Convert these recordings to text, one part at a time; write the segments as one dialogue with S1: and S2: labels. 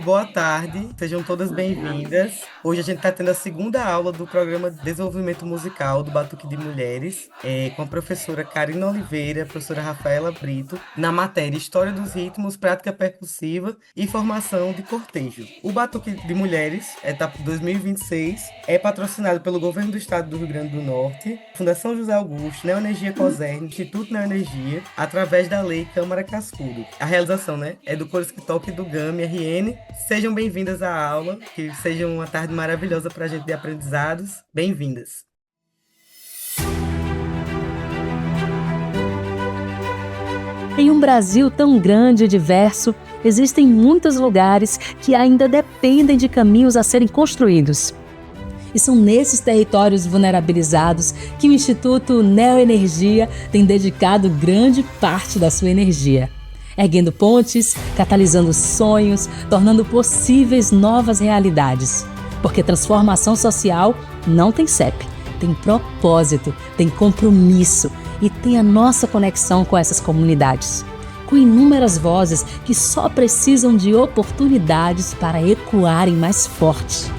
S1: boa tarde, sejam todas bem-vindas. Hoje a gente está tendo a segunda aula do programa de Desenvolvimento Musical do Batuque de Mulheres, com a professora Karina Oliveira, a professora Rafaela Brito, na matéria História dos Ritmos, Prática Percussiva e Formação de Cortejo. O Batuque de Mulheres, etapa 2026, é patrocinado pelo Governo do Estado do Rio Grande do Norte, Fundação José Augusto, Neoenergia Cosern, Instituto Neoenergia, através da Lei Câmara Cascudo. A realização, né, é do Coro Escritório e do GAMI RN. Sejam bem-vindas à aula, que seja uma tarde maravilhosa para a gente de aprendizados. Bem-vindas.
S2: Em um Brasil tão grande e diverso, existem muitos lugares que ainda dependem de caminhos a serem construídos. E são nesses territórios vulnerabilizados que o Instituto Neoenergia tem dedicado grande parte da sua energia, erguendo pontes, catalisando sonhos, tornando possíveis novas realidades. Porque transformação social não tem CEP, tem propósito, tem compromisso e tem a nossa conexão com essas comunidades, com inúmeras vozes que só precisam de oportunidades para ecoarem mais forte.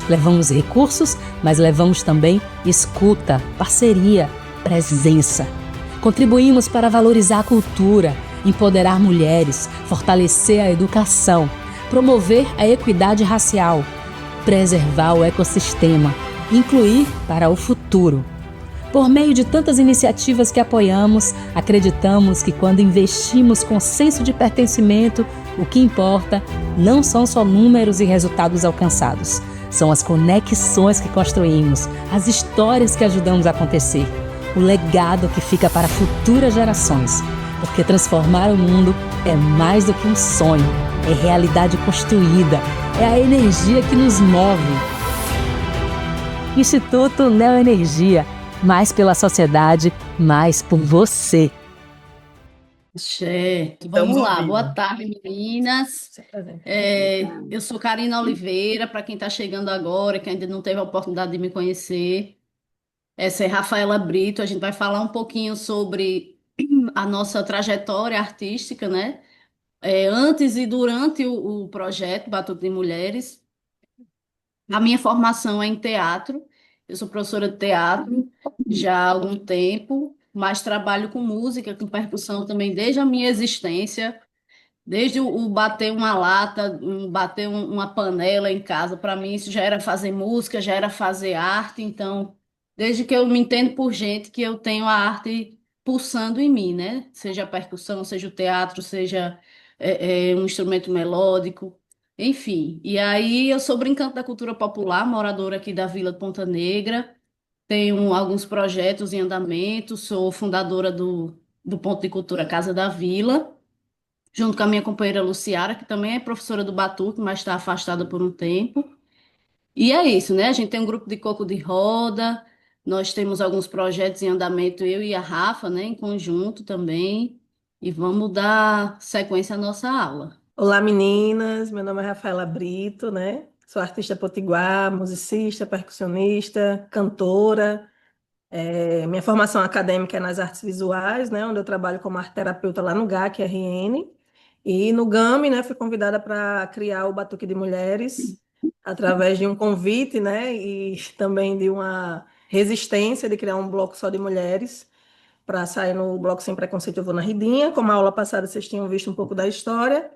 S2: Levamos recursos, mas levamos também escuta, parceria, presença. Contribuímos para valorizar a cultura, empoderar mulheres, fortalecer a educação, promover a equidade racial, preservar o ecossistema, incluir para o futuro. Por meio de tantas iniciativas que apoiamos, acreditamos que quando investimos com senso de pertencimento, o que importa não são só números e resultados alcançados, são as conexões que construímos, as histórias que ajudamos a acontecer, o legado que fica para futuras gerações. Porque transformar o mundo é mais do que um sonho, é realidade construída, é a energia que nos move. Instituto Neoenergia, mais pela sociedade, mais por você.
S3: Certo,
S1: Estamos
S3: vamos lá.
S1: ouvindo.
S3: Boa tarde, meninas. Eu sou Karina Oliveira, para quem está chegando agora, que ainda não teve a oportunidade de me conhecer. Essa é Rafaela Brito. A gente vai falar um pouquinho sobre a nossa trajetória artística, né? Antes e durante o projeto Batuque de Mulheres. A minha formação é em teatro. Eu sou professora de teatro já há algum tempo, mas trabalho com música, com percussão também desde a minha existência. Desde o bater uma lata, bater uma panela em casa, para mim isso já era fazer música, já era fazer arte. Então, desde que eu me entendo por gente, que eu tenho a arte pulsando em mim, né? Seja a percussão, seja o teatro, seja um instrumento melódico, enfim. E aí eu sou brincante da cultura popular, moradora aqui da Vila de Ponta Negra, tenho alguns projetos em andamento, sou fundadora do Ponto de Cultura Casa da Vila, junto com a minha companheira Luciara, que também é professora do Batuque, mas está afastada por um tempo. E é isso, né? A gente tem um grupo de coco de roda, nós temos alguns projetos em andamento, eu e a Rafa, né, em conjunto também, e vamos dar sequência à nossa aula.
S4: Olá, meninas. Meu nome é Rafaela Brito, né? Sou artista potiguar, musicista, percussionista, cantora. Minha formação acadêmica é nas artes visuais, né? Onde eu trabalho como arte terapeuta lá no GAC RN. E no GAMI, né? Fui convidada para criar o Batuque de Mulheres através de um convite, né? E também de uma resistência de criar um bloco só de mulheres para sair no Bloco Sem Preconceito Eu Vou na Ridinha. Como a aula passada vocês tinham visto um pouco da história.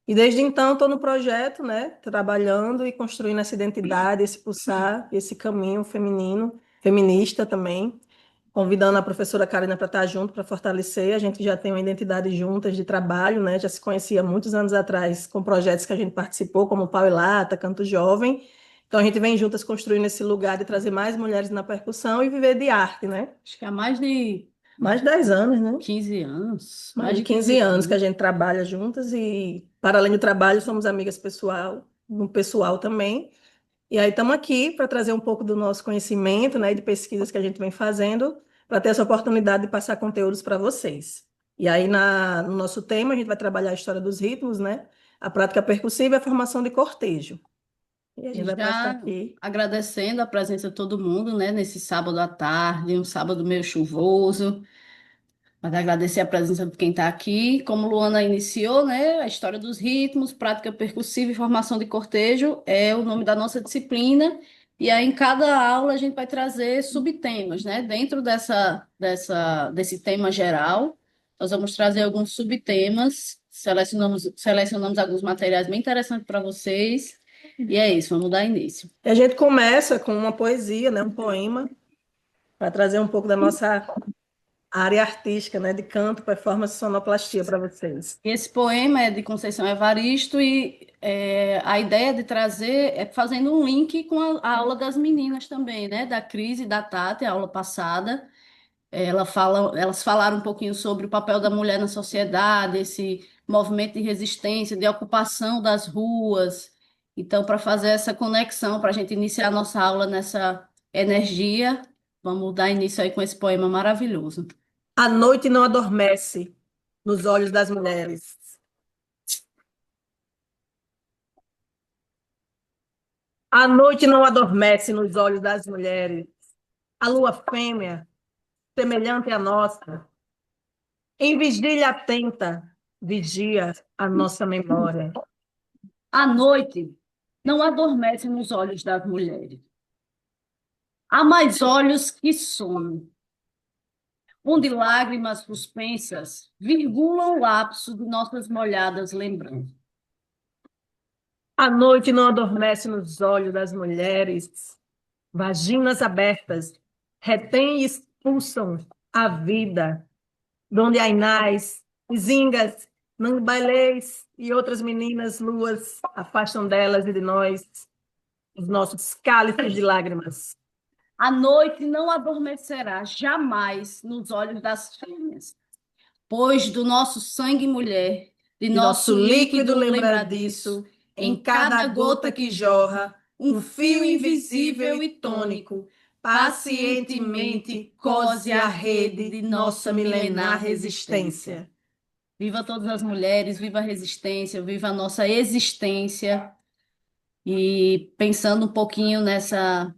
S4: E desde então estou no projeto, né, trabalhando e construindo essa identidade, esse pulsar, esse caminho feminino, feminista também, convidando a professora Karina para estar junto, para fortalecer. A gente já tem uma identidade juntas de trabalho, né, já se conhecia muitos anos atrás com projetos que a gente participou, como Pau e Lata, Canto Jovem. Então a gente vem juntas construindo esse lugar de trazer mais mulheres na percussão e viver de arte, né?
S3: Acho que há mais de
S4: Mais de 10 anos, né?
S3: 15 anos.
S4: Mais de 15 anos que a gente trabalha juntas e, para além do trabalho, somos amigas pessoal, no pessoal também. E aí estamos aqui para trazer um pouco do nosso conhecimento, né, de pesquisas que a gente vem fazendo, para ter essa oportunidade de passar conteúdos para vocês. E aí, no nosso tema, a gente vai trabalhar a história dos ritmos, né, a prática percussiva e a formação de cortejo. E a gente vai passar
S3: Já
S4: aqui.
S3: agradecendo a presença de todo mundo, né, nesse sábado à tarde, um sábado meio chuvoso. Mas agradecer a presença de quem está aqui. Como Luana iniciou, né, a história dos ritmos, prática percussiva e formação de cortejo é o nome da nossa disciplina. E aí, em cada aula, a gente vai trazer subtemas, né? Dentro desse tema geral, nós vamos trazer alguns subtemas, selecionamos alguns materiais bem interessantes para vocês. E é isso, vamos dar início.
S4: E a gente começa com uma poesia, né, um poema, para trazer um pouco da nossa área artística, né, de canto, performance e sonoplastia para vocês.
S3: Esse poema é de Conceição Evaristo e a ideia de trazer é fazendo um link com a aula das meninas também, né? Da Cris e da Tati, a aula passada. Elas falaram um pouquinho sobre o papel da mulher na sociedade, esse movimento de resistência, de ocupação das ruas. Então, para fazer essa conexão, para a gente iniciar a nossa aula nessa energia, vamos dar início aí com esse poema maravilhoso.
S4: A noite não adormece nos olhos das mulheres. A noite não adormece nos olhos das mulheres. A lua fêmea, semelhante à nossa, em vigília atenta, vigia a nossa memória.
S3: A noite não adormece nos olhos das mulheres. Há mais olhos que sono, onde lágrimas suspensas virgulam o lapso de nossas molhadas lembranças.
S4: A noite não adormece nos olhos das mulheres. Vaginas abertas retêm e expulsam a vida, donde Ainás, Zingas, Nambailês e outras meninas luas afastam delas e de nós os nossos cálices de lágrimas.
S3: A noite não adormecerá jamais nos olhos das fêmeas, pois do nosso sangue mulher, de
S4: De
S3: nosso
S4: nosso líquido
S3: líquido
S4: lembradiço, em cada gota que jorra, um fio invisível e tônico, pacientemente cose a rede de nossa milenar resistência.
S3: Viva todas as mulheres, viva a resistência, viva a nossa existência. E pensando um pouquinho nessa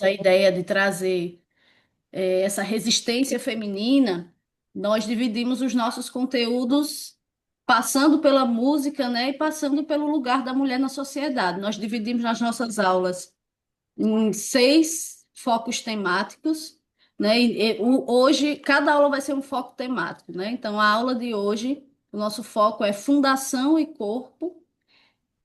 S3: ideia de trazer essa resistência feminina, nós dividimos os nossos conteúdos passando pela música, né, e passando pelo lugar da mulher na sociedade. Nós dividimos as nossas aulas em 6 focos temáticos, né? Hoje, cada aula vai ser um foco temático, né? Então, a aula de hoje, o nosso foco é fundação e corpo.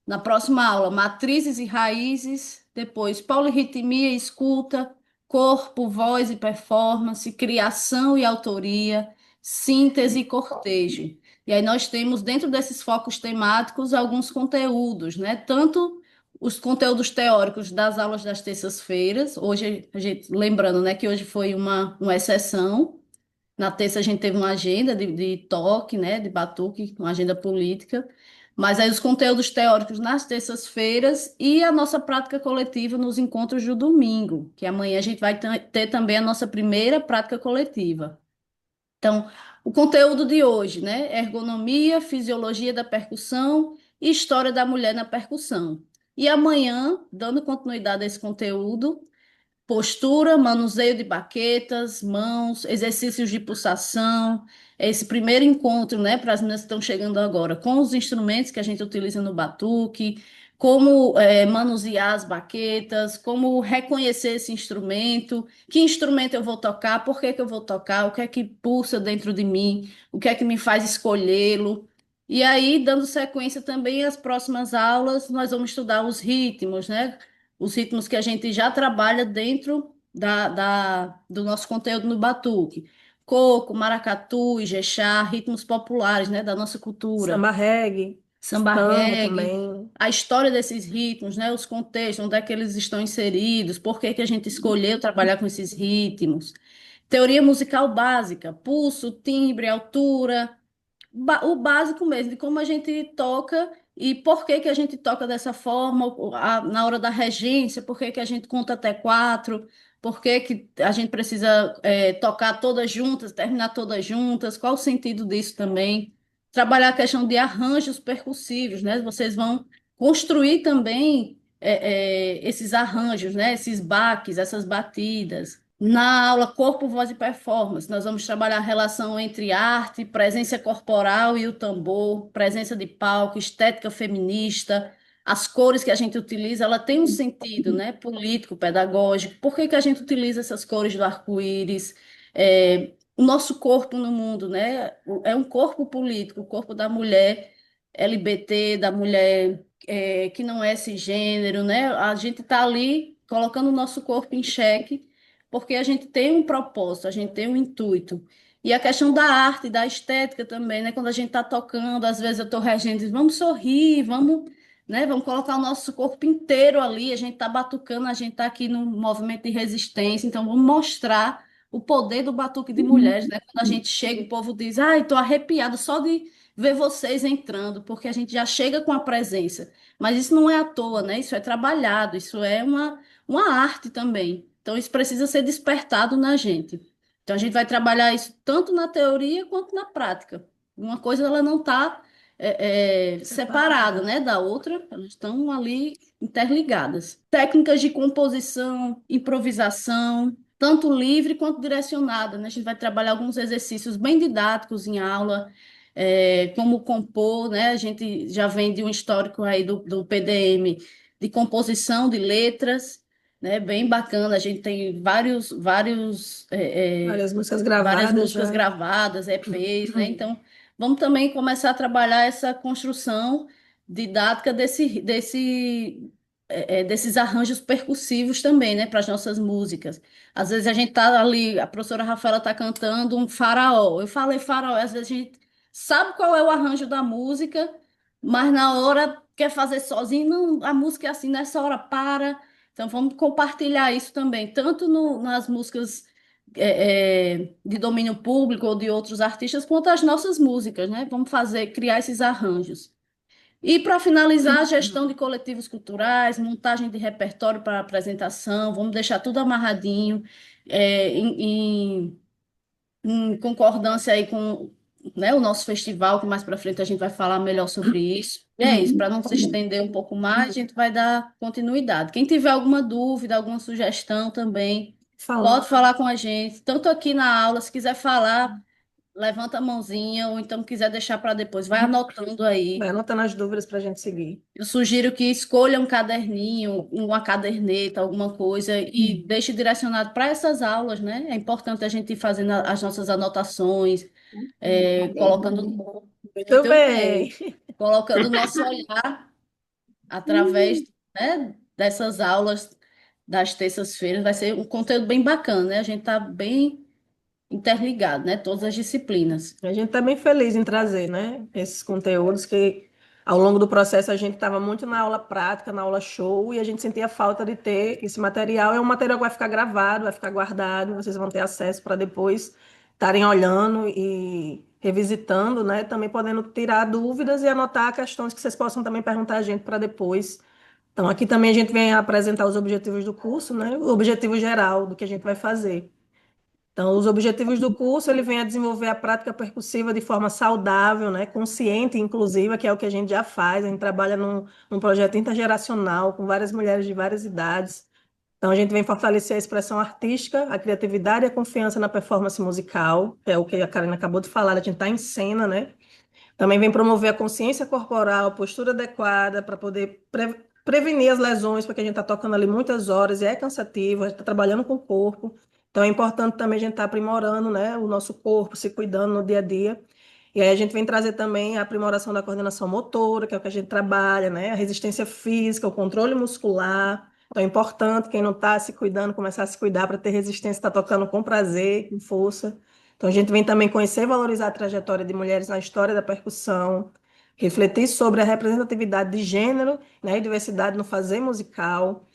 S3: Na próxima aula, matrizes e raízes. Depois, polirritmia e escuta, corpo, voz e performance, criação e autoria, síntese e cortejo. E aí nós temos, dentro desses focos temáticos, alguns conteúdos, né? Tanto os conteúdos teóricos das aulas das terças-feiras, hoje, a gente, lembrando, né, que hoje foi uma exceção. Na terça a gente teve uma agenda de toque, né, de batuque, uma agenda política, mas aí os conteúdos teóricos nas terças-feiras e a nossa prática coletiva nos encontros do domingo, que amanhã a gente vai ter também a nossa primeira prática coletiva. Então, o conteúdo de hoje, né, ergonomia, fisiologia da percussão e história da mulher na percussão. E amanhã, dando continuidade a esse conteúdo, postura, manuseio de baquetas, mãos, exercícios de pulsação, esse primeiro encontro, né, para as meninas que estão chegando agora, com os instrumentos que a gente utiliza no batuque, como manusear as baquetas, como reconhecer esse instrumento, que instrumento eu vou tocar, por que que eu vou tocar, o que é que pulsa dentro de mim, o que é que me faz escolhê-lo. E aí, dando sequência também às próximas aulas, nós vamos estudar os ritmos, né? Os ritmos que a gente já trabalha dentro do nosso conteúdo no batuque. Coco, maracatu, ijexá, ritmos populares, né, da nossa cultura.
S4: Samba reggae,
S3: Samba
S4: tango
S3: reggae,
S4: também.
S3: a história desses ritmos, né, os contextos, onde é que eles estão inseridos, por que que a gente escolheu trabalhar com esses ritmos. Teoria musical básica, pulso, timbre, altura, o básico mesmo, de como a gente toca e por que que a gente toca dessa forma, na hora da regência, por que que a gente conta até 4, por que que a gente precisa tocar todas juntas, terminar todas juntas, qual o sentido disso também? Trabalhar a questão de arranjos percussivos, né? Vocês vão construir também esses arranjos, né? Esses baques, essas batidas. Na aula Corpo, Voz e Performance, nós vamos trabalhar a relação entre arte, presença corporal e o tambor, presença de palco, estética feminista, as cores que a gente utiliza, ela tem um sentido, né, político, pedagógico. Por que que a gente utiliza essas cores do arco-íris? O nosso corpo no mundo, né, é um corpo político, o corpo da mulher LGBT, da mulher que não é cisgênero, né? A gente está ali colocando o nosso corpo em xeque porque a gente tem um propósito, a gente tem um intuito. E a questão da arte, da estética também, né? Quando a gente está tocando, às vezes eu estou regendo, diz, vamos sorrir, vamos, né? Vamos colocar o nosso corpo inteiro ali, a gente está batucando, a gente está aqui no movimento de resistência, então vamos mostrar o poder do batuque de mulheres, né? Quando a gente chega, o povo diz, ai, estou arrepiado só de ver vocês entrando, porque a gente já chega com a presença. Mas isso não é à toa, né? Isso é trabalhado, isso é uma arte também. Então, isso precisa ser despertado na gente. Então, a gente vai trabalhar isso tanto na teoria quanto na prática. Uma coisa, ela não está separada, né, da outra, elas estão ali interligadas. Técnicas de composição, improvisação, tanto livre quanto direcionada, né? A gente vai trabalhar alguns exercícios bem didáticos em aula, como compor, né? A gente já vem de um histórico aí do PDM de composição de letras, né? Bem bacana. A gente tem
S4: Várias músicas
S3: várias
S4: gravadas
S3: músicas
S4: já.
S3: gravadas, EPs, né? Então, vamos também começar a trabalhar essa construção didática desses arranjos percussivos também, né? Para as nossas músicas. Às vezes a gente tá ali, a professora Rafaela tá cantando um faraó. Eu falei faraó, às vezes a gente sabe qual é o arranjo da música, mas na hora quer fazer sozinho, não, a música é assim, nessa hora para. Então vamos compartilhar isso também, tanto nas músicas de domínio público ou de outros artistas, quanto as nossas músicas, né? Vamos criar esses arranjos. E para finalizar, a gestão de coletivos culturais, montagem de repertório para apresentação, vamos deixar tudo amarradinho, é, em, em- em concordância aí com, né, o nosso festival, que mais para frente a gente vai falar melhor sobre isso. E é isso, para não se estender um pouco mais, a gente vai dar continuidade. Quem tiver alguma dúvida, alguma sugestão também,
S4: Fala.
S3: pode falar com a gente, tanto aqui na aula, se quiser falar, levanta a mãozinha, ou então quiser deixar para depois, vai anotando
S4: Vai
S3: aí.
S4: anotando as dúvidas para a gente seguir.
S3: Eu sugiro que escolha um caderninho, uma caderneta, alguma coisa e deixe direcionado para essas aulas, né? É importante a gente ir fazendo as nossas anotações, colocando
S4: Muito
S3: muito
S4: bem.
S3: bem, colocando o nosso olhar através, né, dessas aulas das terças-feiras. Vai ser um conteúdo bem bacana, né? A gente está bem interligado, né? Todas as disciplinas.
S4: A gente está bem feliz em trazer, né, esses conteúdos que ao longo do processo a gente estava muito na aula prática, na aula show, e a gente sentia falta de ter esse material. É um material que vai ficar gravado, vai ficar guardado, vocês vão ter acesso para depois estarem olhando e revisitando, né? Também podendo tirar dúvidas e anotar questões que vocês possam também perguntar a gente para depois. Então, aqui também a gente vem apresentar os objetivos do curso, né? O objetivo geral do que a gente vai fazer. Então, os objetivos do curso, ele vem a desenvolver a prática percussiva de forma saudável, né, consciente e inclusiva, que é o que a gente já faz. A gente trabalha num projeto intergeracional com várias mulheres de várias idades. Então, a gente vem fortalecer a expressão artística, a criatividade e a confiança na performance musical, que é o que a Karina acabou de falar, a gente está em cena, né? Também vem promover a consciência corporal, postura adequada para poder prevenir as lesões, porque a gente está tocando ali muitas horas e é cansativo, a gente está trabalhando com o corpo. Então é importante também a gente estar aprimorando, né, o nosso corpo, se cuidando no dia a dia. E aí a gente vem trazer também a aprimoração da coordenação motora, que é o que a gente trabalha, né, a resistência física, o controle muscular. Então é importante quem não está se cuidando começar a se cuidar para ter resistência, estar tocando com prazer, com força. Então, a gente vem também conhecer e valorizar a trajetória de mulheres na história da percussão, refletir sobre a representatividade de gênero, né, e diversidade no fazer musical,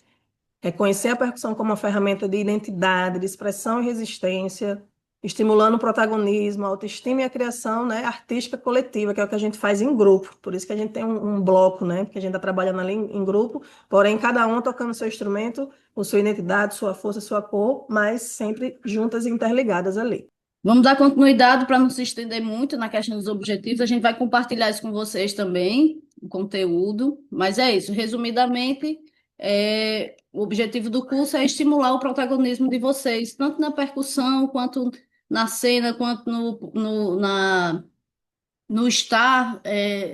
S4: reconhecer a percussão como uma ferramenta de identidade, de expressão e resistência, estimulando o protagonismo, a autoestima e a criação, né, artística coletiva, que é o que a gente faz em grupo. Por isso que a gente tem um bloco, né, porque a gente está trabalhando ali em grupo, porém cada um tocando seu instrumento, com sua identidade, sua força, sua cor, mas sempre juntas e interligadas ali.
S3: Vamos dar continuidade para não se estender muito na questão dos objetivos. A gente vai compartilhar isso com vocês também, o conteúdo. Mas é isso. Resumidamente, O objetivo do curso é estimular o protagonismo de vocês, tanto na percussão, quanto na cena, quanto no estar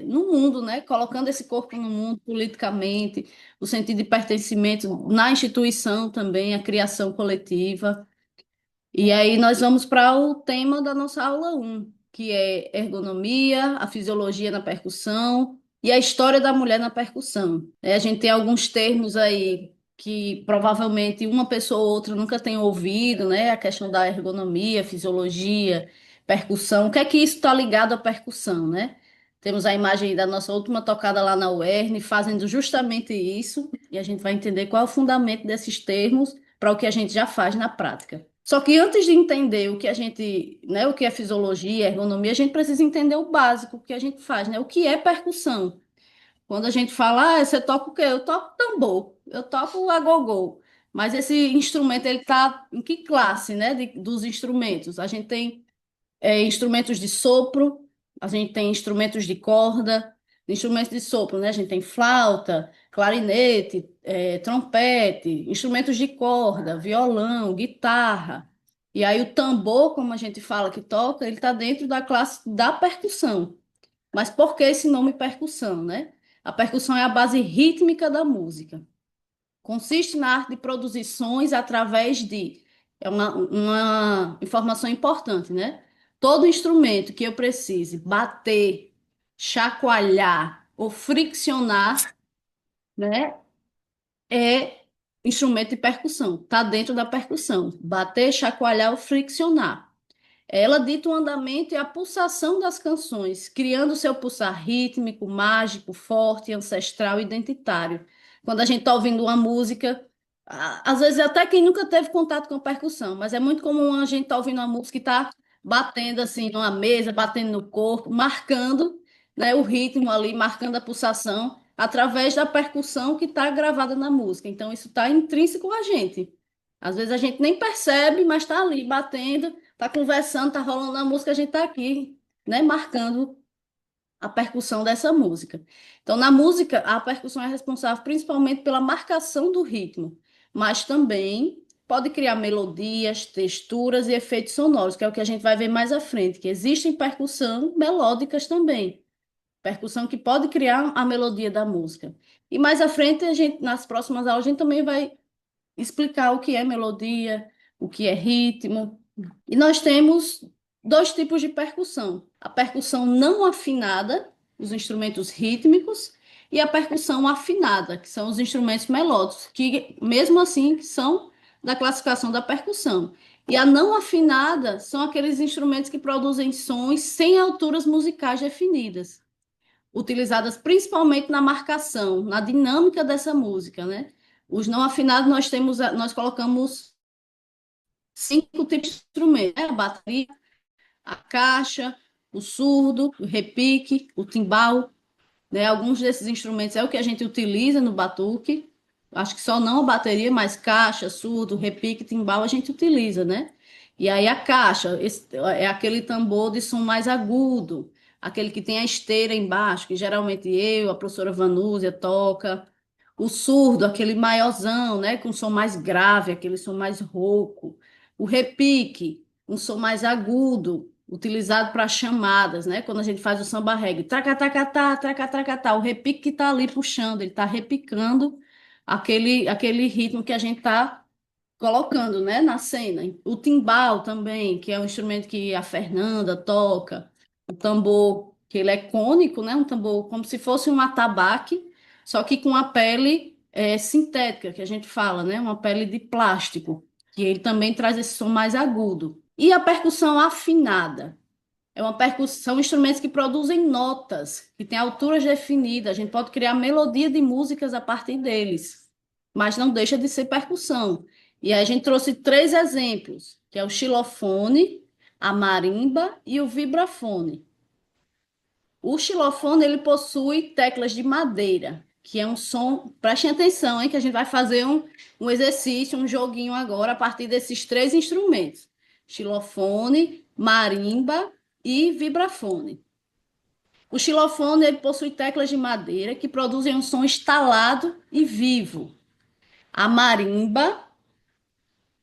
S3: no mundo, né? Colocando esse corpo no mundo politicamente, o sentido de pertencimento na instituição também, a criação coletiva. E aí nós vamos para o tema da nossa aula um, que é ergonomia, a fisiologia na percussão e a história da mulher na percussão. A gente tem alguns termos aí que provavelmente uma pessoa ou outra nunca tem ouvido, né? A questão da ergonomia, fisiologia, percussão. O que é que isso está ligado à percussão, né? Temos a imagem aí da nossa última tocada lá na UERN, fazendo justamente isso, e a gente vai entender qual é o fundamento desses termos para o que a gente já faz na prática. Só que antes de entender o que a gente, né, o que é fisiologia, ergonomia, a gente precisa entender o básico, o que a gente faz, né? O que é percussão? Quando a gente fala, você toca o quê? Eu toco tambor, eu toco agogô. Mas esse instrumento, ele está em que classe, né, dos instrumentos? A gente tem instrumentos de sopro, a gente tem instrumentos de corda, instrumentos de sopro, né? A gente tem flauta, clarinete, trompete, instrumentos de corda, violão, guitarra. E aí o tambor, como a gente fala que toca, ele está dentro da classe da percussão. Mas por que esse nome percussão, né? A percussão é a base rítmica da música. Consiste na arte de produzir sons através de. É uma informação importante, né? Todo instrumento que eu precise bater, chacoalhar ou friccionar, né? É instrumento de percussão. Está dentro da percussão. Bater, chacoalhar ou friccionar. Ela dita o andamento e a pulsação das canções, criando seu pulsar rítmico, mágico, forte, ancestral e identitário. Quando a gente está ouvindo uma música, às vezes até quem nunca teve contato com percussão, mas é muito comum a gente estar ouvindo uma música e estar batendo assim numa mesa, batendo no corpo, marcando, né, o ritmo ali, marcando a pulsação através da percussão que está gravada na música. Então isso está intrínseco a gente. Às vezes a gente nem percebe, mas está ali batendo, tá conversando, tá rolando a música, a gente tá aqui, né, marcando a percussão dessa música. Então, na música, a percussão é responsável principalmente pela marcação do ritmo, mas também pode criar melodias, texturas e efeitos sonoros, que é o que a gente vai ver mais à frente, que existem percussão melódicas também. Percussão que pode criar a melodia da música. E mais à frente, a gente, nas próximas aulas, a gente também vai explicar o que é melodia, o que é ritmo. E nós temos dois tipos de percussão: a percussão não afinada, os instrumentos rítmicos, e a percussão afinada, que são os instrumentos melódicos, que mesmo assim são da classificação da percussão. E a não afinada são aqueles instrumentos que produzem sons sem alturas musicais definidas, utilizadas principalmente na marcação, na dinâmica dessa música, né? Os não afinados nós colocamos cinco tipos de instrumentos, né? A bateria, a caixa, o surdo, o repique, o timbal, né? Alguns desses instrumentos é o que a gente utiliza no batuque. Acho que só não a bateria, mas caixa, surdo, repique, timbal a gente utiliza, né? E aí a caixa é aquele tambor de som mais agudo, aquele que tem a esteira embaixo, que geralmente eu, a professora Vanúzia toca. O surdo, aquele maiorzão, né, com som mais grave, aquele som mais rouco. O repique, um som mais agudo, utilizado para chamadas, né? Quando a gente faz o samba reggae, tracatacatá, tracatacatá, o repique que está ali puxando, ele está repicando aquele ritmo que a gente está colocando, né, na cena. O timbal também, que é um instrumento que a Fernanda toca. O tambor, que ele é cônico, né, um tambor como se fosse um atabaque, só que com a pele sintética, que a gente fala, né, uma pele de plástico, que ele também traz esse som mais agudo. E a percussão afinada. É uma percussão, são instrumentos que produzem notas, que têm alturas definidas. A gente pode criar melodia de músicas a partir deles, mas não deixa de ser percussão. E aí a gente trouxe três exemplos, que é o xilofone, a marimba e o vibrafone. O xilofone, ele possui teclas de madeira, que é um som... Prestem atenção, hein, que a gente vai fazer um exercício, um joguinho agora, a partir desses três instrumentos. Xilofone, marimba e vibrafone. O xilofone, ele possui teclas de madeira que produzem um som estalado e vivo. A marimba,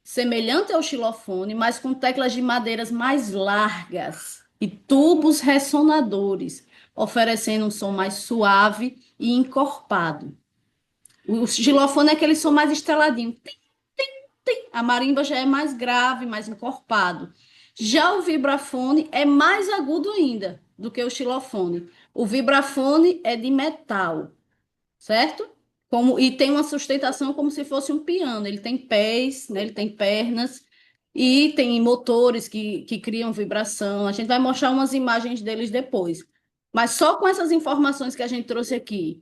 S3: semelhante ao xilofone, mas com teclas de madeiras mais largas e tubos ressonadores, oferecendo um som mais suave e encorpado. O xilofone é aquele som mais estreladinho. A marimba já é mais grave, mais encorpado. Já o vibrafone é mais agudo ainda do que o xilofone. O vibrafone é de metal, certo? E tem uma sustentação como se fosse um piano. Ele tem pés, né? Ele tem pernas e tem motores que criam vibração. A gente vai mostrar umas imagens deles depois. Mas só com essas informações que a gente trouxe aqui,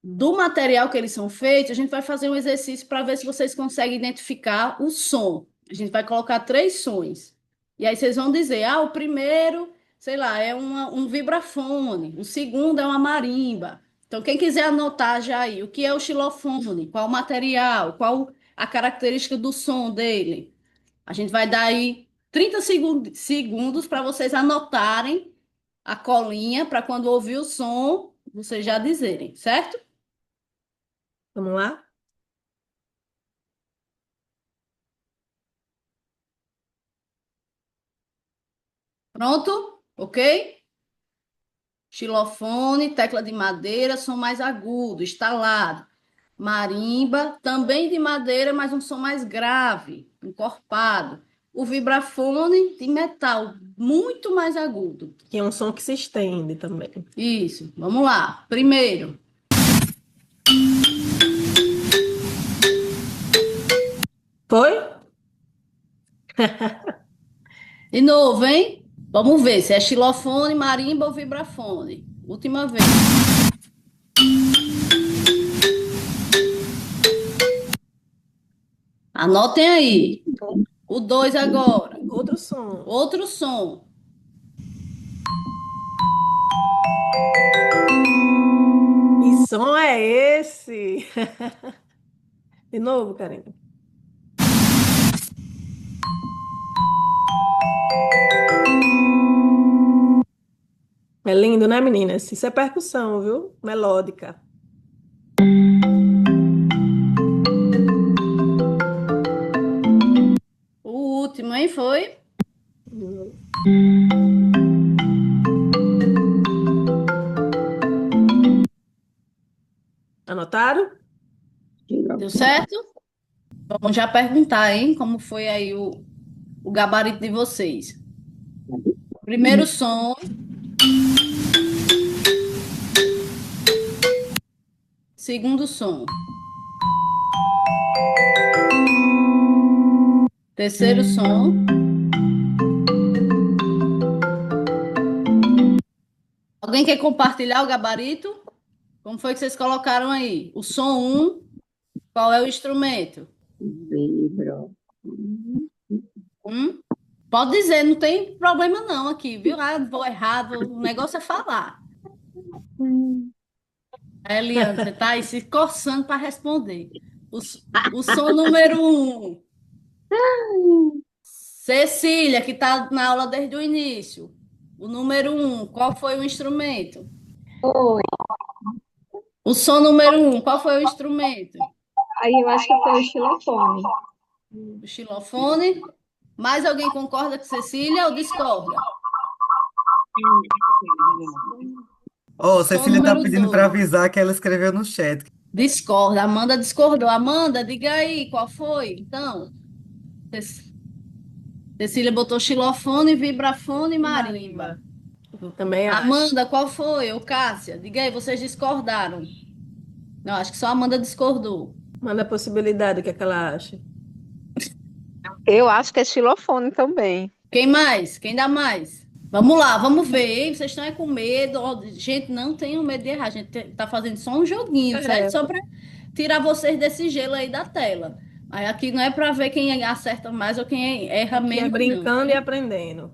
S3: do material que eles são feitos, a gente vai fazer um exercício para ver se vocês conseguem identificar o som. A gente vai colocar três sons. E aí vocês vão dizer, o primeiro, sei lá, é um vibrafone, o segundo é uma marimba. Então, quem quiser anotar já aí, o que é o xilofone, qual o material, qual a característica do som dele. A gente vai dar aí 30 segundos para vocês anotarem a colinha, para quando ouvir o som, vocês já dizerem, certo?
S4: Vamos lá?
S3: Pronto? Ok? Xilofone, tecla de madeira, som mais agudo, estalado. Marimba, também de madeira, mas um som mais grave, encorpado. O vibrafone de metal, muito mais agudo.
S4: Que é um som que se estende também.
S3: Isso, vamos lá. Primeiro,
S4: Foi?
S3: de novo, hein? Vamos ver se é xilofone, marimba ou vibrafone. Última vez. Anotem aí. O dois agora.
S4: Outro som.
S3: Outro som.
S4: Que som é esse? De novo, Karine. É lindo, né, meninas? Isso é percussão, viu? Melódica.
S3: O último, hein? Foi?
S4: Anotaram?
S3: Deu certo? Vamos já perguntar, hein? Como foi aí o gabarito de vocês. Primeiro som. Segundo som. Terceiro som. Alguém quer compartilhar o gabarito? Como foi que vocês colocaram aí? O som 1, qual é o instrumento?
S5: Vibro.
S3: Pode dizer, não tem problema não aqui, viu? Vou errado, o negócio é falar. Eliane, você está aí se coçando para responder. O som número 1. Cecília, que está na aula desde o início. O número 1, qual foi o instrumento?
S5: Foi.
S3: O som número 1, qual foi o instrumento?
S5: Aí eu acho que foi o xilofone.
S3: O xilofone. Mais alguém concorda com Cecília ou discorda?
S1: Ó,
S3: Som
S1: Cecília tá
S3: número
S1: pedindo para
S3: 2.
S1: avisar que ela escreveu no chat.
S3: Discorda. Amanda discordou. Amanda, diga aí, qual foi? Então, Cecília botou xilofone, vibrafone e marimba.
S4: Também acho.
S3: Amanda, qual foi? Ô, Cássia, diga aí, vocês discordaram. Não, acho que só a Amanda discordou.
S4: Manda a possibilidade, o que é que ela acha?
S5: Eu acho que é xilofone também.
S3: Quem mais? Quem dá mais? Vamos lá, vamos ver, hein? Vocês estão com medo. Ó, gente, não tenham medo de errar. A gente tá fazendo só um joguinho, certo? Só para tirar vocês desse gelo aí da tela. Aí aqui não é para ver quem acerta mais ou quem erra
S4: Que é
S3: menos,
S4: brincando
S3: não.
S4: e aprendendo.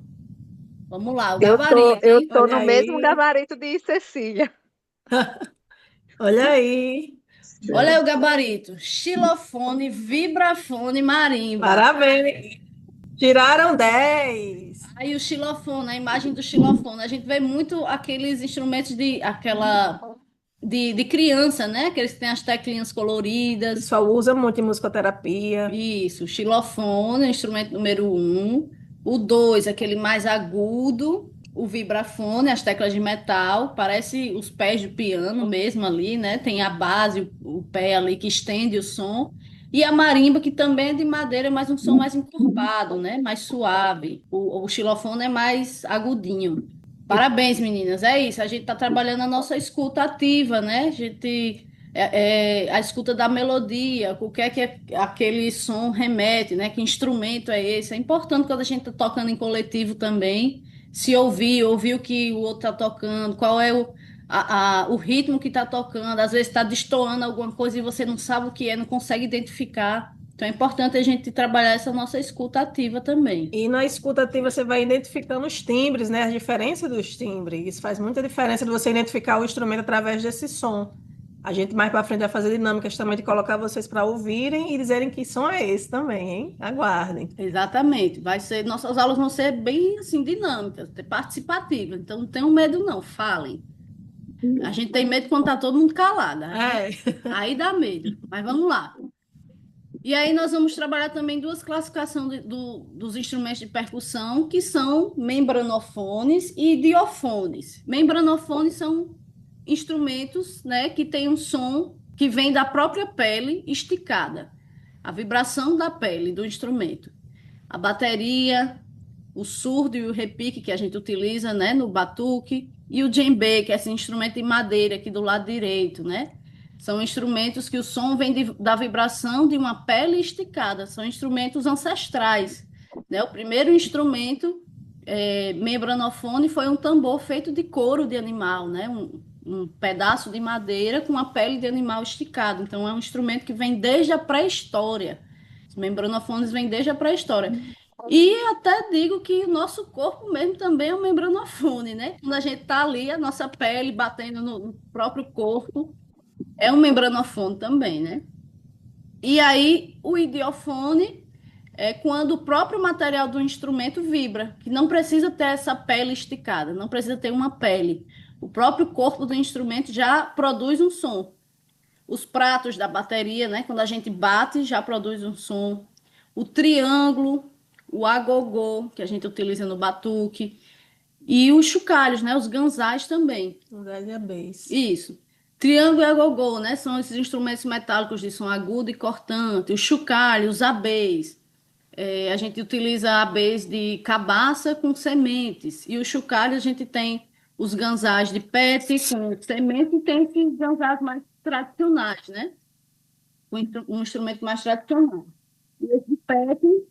S3: Vamos lá, o
S5: Eu
S3: gabarito, hein?
S5: tô
S4: Olha
S5: no mesmo
S4: aí.
S5: gabarito de Cecília.
S4: Olha aí.
S3: Olha aí o gabarito. Xilofone, vibrafone, marimba.
S4: Parabéns. Tiraram 10.
S3: Aí o xilofone, a imagem do xilofone. A gente vê muito aqueles instrumentos de aquela de criança, né? Aqueles que têm as teclinhas
S4: O
S3: coloridas.
S4: pessoal usa muito em musicoterapia.
S3: Isso, xilofone, instrumento número um. O dois, aquele mais agudo. O vibrafone, as teclas de metal, parece os pés do piano mesmo ali, né? Tem a base, o pé ali que estende o som. E a marimba, que também é de madeira, mas um som mais encorpado, né? Mais suave. O xilofone é mais agudinho.
S4: E
S3: Parabéns, meninas. É isso. A gente está trabalhando a nossa escuta ativa, né? A gente a escuta da melodia, o que é aquele som remete, né? Que instrumento é esse? É importante quando a gente está tocando em coletivo também, se ouvir o que o outro está tocando, qual é o ritmo que está tocando. Às vezes está destoando alguma coisa e você não sabe o que é, não consegue identificar. Então é importante a gente trabalhar essa nossa escuta ativa também.
S4: E na escuta ativa você vai identificando os timbres, né? A diferença dos timbres. Isso faz muita diferença de você identificar o instrumento através desse som. A gente mais para frente vai fazer dinâmicas também de colocar vocês para ouvirem e dizerem que som é esse também, hein? Aguardem.
S3: Exatamente. Nossas aulas vão ser bem assim dinâmicas, participativas. Então não tenham medo não, falem. A gente tem medo quando tá todo mundo calado.
S4: É.
S3: Aí dá medo. Mas vamos lá. E aí nós vamos trabalhar também duas classificações dos instrumentos de percussão, que são membranofones e diofones. Membranofones são instrumentos, né, que têm um som que vem da própria pele esticada, a vibração da pele do instrumento. A bateria, o surdo e o repique que a gente utiliza, né, no batuque, e o djembe, que é esse instrumento de madeira aqui do lado direito, né? São instrumentos que o som vem da vibração de uma pele esticada, são instrumentos ancestrais, né? O primeiro instrumento membranofone foi um tambor feito de couro de animal, né? Um pedaço de madeira com a pele de animal esticado. Então é um instrumento que vem desde a pré-história. Os membranofones vêm desde a pré-história. E até digo que o nosso corpo mesmo também é um membranofone, né? Quando a gente está ali, a nossa pele batendo no próprio corpo, é um membranofone também, né? E aí, o idiofone é quando o próprio material do instrumento vibra, que não precisa ter essa pele esticada, não precisa ter uma pele. O próprio corpo do instrumento já produz um som. Os pratos da bateria, né? Quando a gente bate, já produz um som. O triângulo, o agogô, que a gente utiliza no batuque, e os chocalhos, né? Os ganzás também.
S4: Velha Bass.
S3: Isso. Triângulo e agogô, né? São esses instrumentos metálicos de som agudo e cortante. Os chocalhos, os abês. A gente utiliza abês de cabaça com sementes. E os chocalhos a gente tem os ganzás de pete com semente e tem esses ganzás mais tradicionais, né? Um instrumento mais tradicional. E esse de pete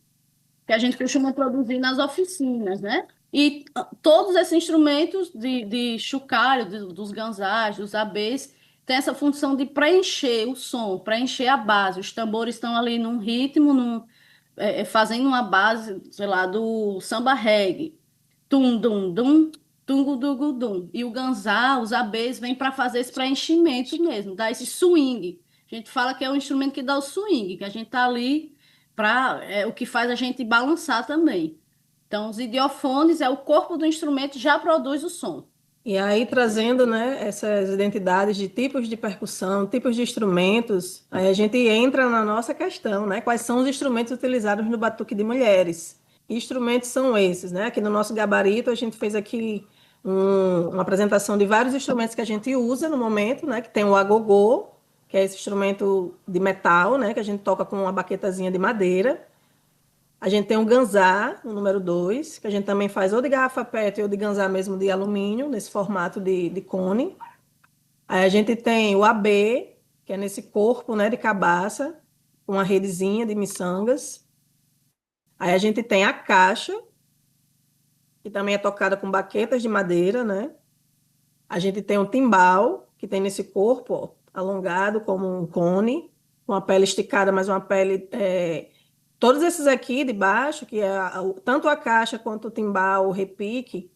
S3: que a gente costuma produzir nas oficinas, né? E todos esses instrumentos de chocalho, dos ganzás, dos abês, tem essa função de preencher o som, preencher a base. Os tambores estão ali num ritmo, fazendo uma base, sei lá, do samba reggae. Tum, dum, dum, tungu, dugu, dum. E o ganzá, os abês, vêm para fazer esse preenchimento mesmo, dar esse swing. A gente fala que é um instrumento que dá o swing, que a gente tá ali o que faz a gente balançar também. Então, os idiofones é o corpo do instrumento já produz o som.
S4: E aí, trazendo, né, essas identidades de tipos de percussão, tipos de instrumentos, aí a gente entra na nossa questão, né? Quais são os instrumentos utilizados no batuque de mulheres? Que instrumentos são esses, né? Aqui no nosso gabarito, a gente fez aqui uma apresentação de vários instrumentos que a gente usa no momento, né? Que tem o agogô, que é esse instrumento de metal, né? Que a gente toca com uma baquetazinha de madeira. A gente tem o ganzá, o número 2, que a gente também faz ou de garrafa PET ou de ganzá mesmo de alumínio, nesse formato de cone. Aí a gente tem o AB, que é nesse corpo, né, de cabaça, com uma redezinha de miçangas. Aí a gente tem a caixa, que também é tocada com baquetas de madeira, né? A gente tem o timbal, que tem nesse corpo, ó, alongado como um cone, com a pele esticada, mas uma pele todos esses aqui de baixo, que é tanto a caixa quanto o timbal, o repique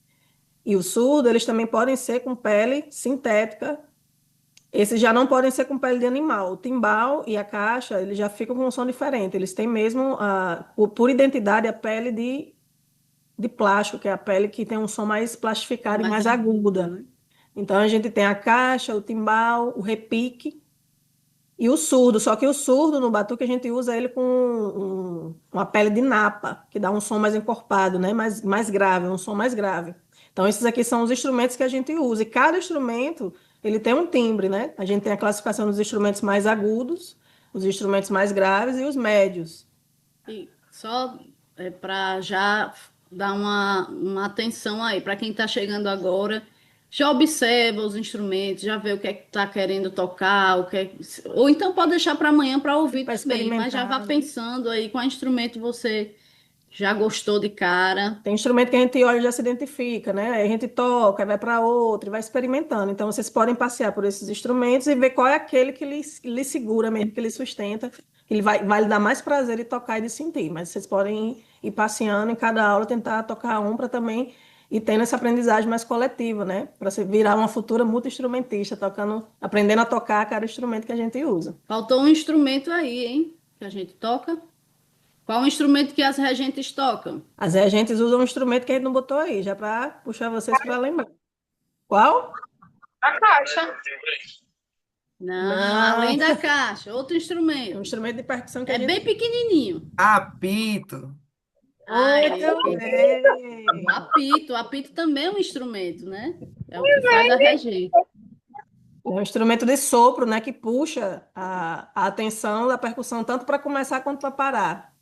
S4: e o surdo, eles também podem ser com pele sintética. Esses já não podem ser com pele de animal. O timbal e a caixa, eles já ficam com um som diferente. Eles têm mesmo, por identidade, a pele de plástico, que é a pele que tem um som mais plastificado e mais aguda, né? Então a gente tem a caixa, o timbal, o repique e o surdo. Só que o surdo no batuque a gente usa ele com uma pele de napa, que dá um som mais encorpado, né? Mais grave, um som mais grave. Então esses aqui são os instrumentos que a gente usa. E cada instrumento ele tem um timbre, né? A gente tem a classificação dos instrumentos mais agudos, os instrumentos mais graves e os médios.
S3: E só para já dar uma atenção aí, para quem está chegando agora, já observa os instrumentos, já vê o que é que está querendo tocar, ou então pode deixar para amanhã para ouvir
S4: Para
S3: também, mas já vá
S4: experimentar, né?
S3: pensando aí qual instrumento você já gostou de cara.
S4: Tem instrumento que a gente olha e já se identifica, né? Aí a gente toca, aí vai para outro e vai experimentando. Então, vocês podem passear por esses instrumentos e ver qual é aquele que lhe segura mesmo, que lhe sustenta, que vai lhe dar mais prazer de tocar e de sentir. Mas vocês podem ir passeando em cada aula, tentar tocar um para também ir tendo essa aprendizagem mais coletiva, né? Para você virar uma futura multi-instrumentista, tocando, aprendendo a tocar cada instrumento que a gente usa.
S3: Faltou um instrumento aí, hein? Que a gente toca. Qual o instrumento que as regentes tocam?
S4: As regentes usam um instrumento que a gente não botou aí, já para puxar vocês para lembrar. Qual?
S5: A caixa.
S3: Não,
S4: Não.
S3: além da caixa, outro
S4: É um
S3: instrumento.
S4: instrumento de percussão que a
S3: É
S4: gente.
S3: bem pequenininho.
S1: Apito.
S3: Ai,
S4: Muito bem!
S3: o apito também é um instrumento, né? É o que faz a regente.
S4: É um instrumento de sopro, né, que puxa a atenção da percussão, tanto para começar quanto para parar.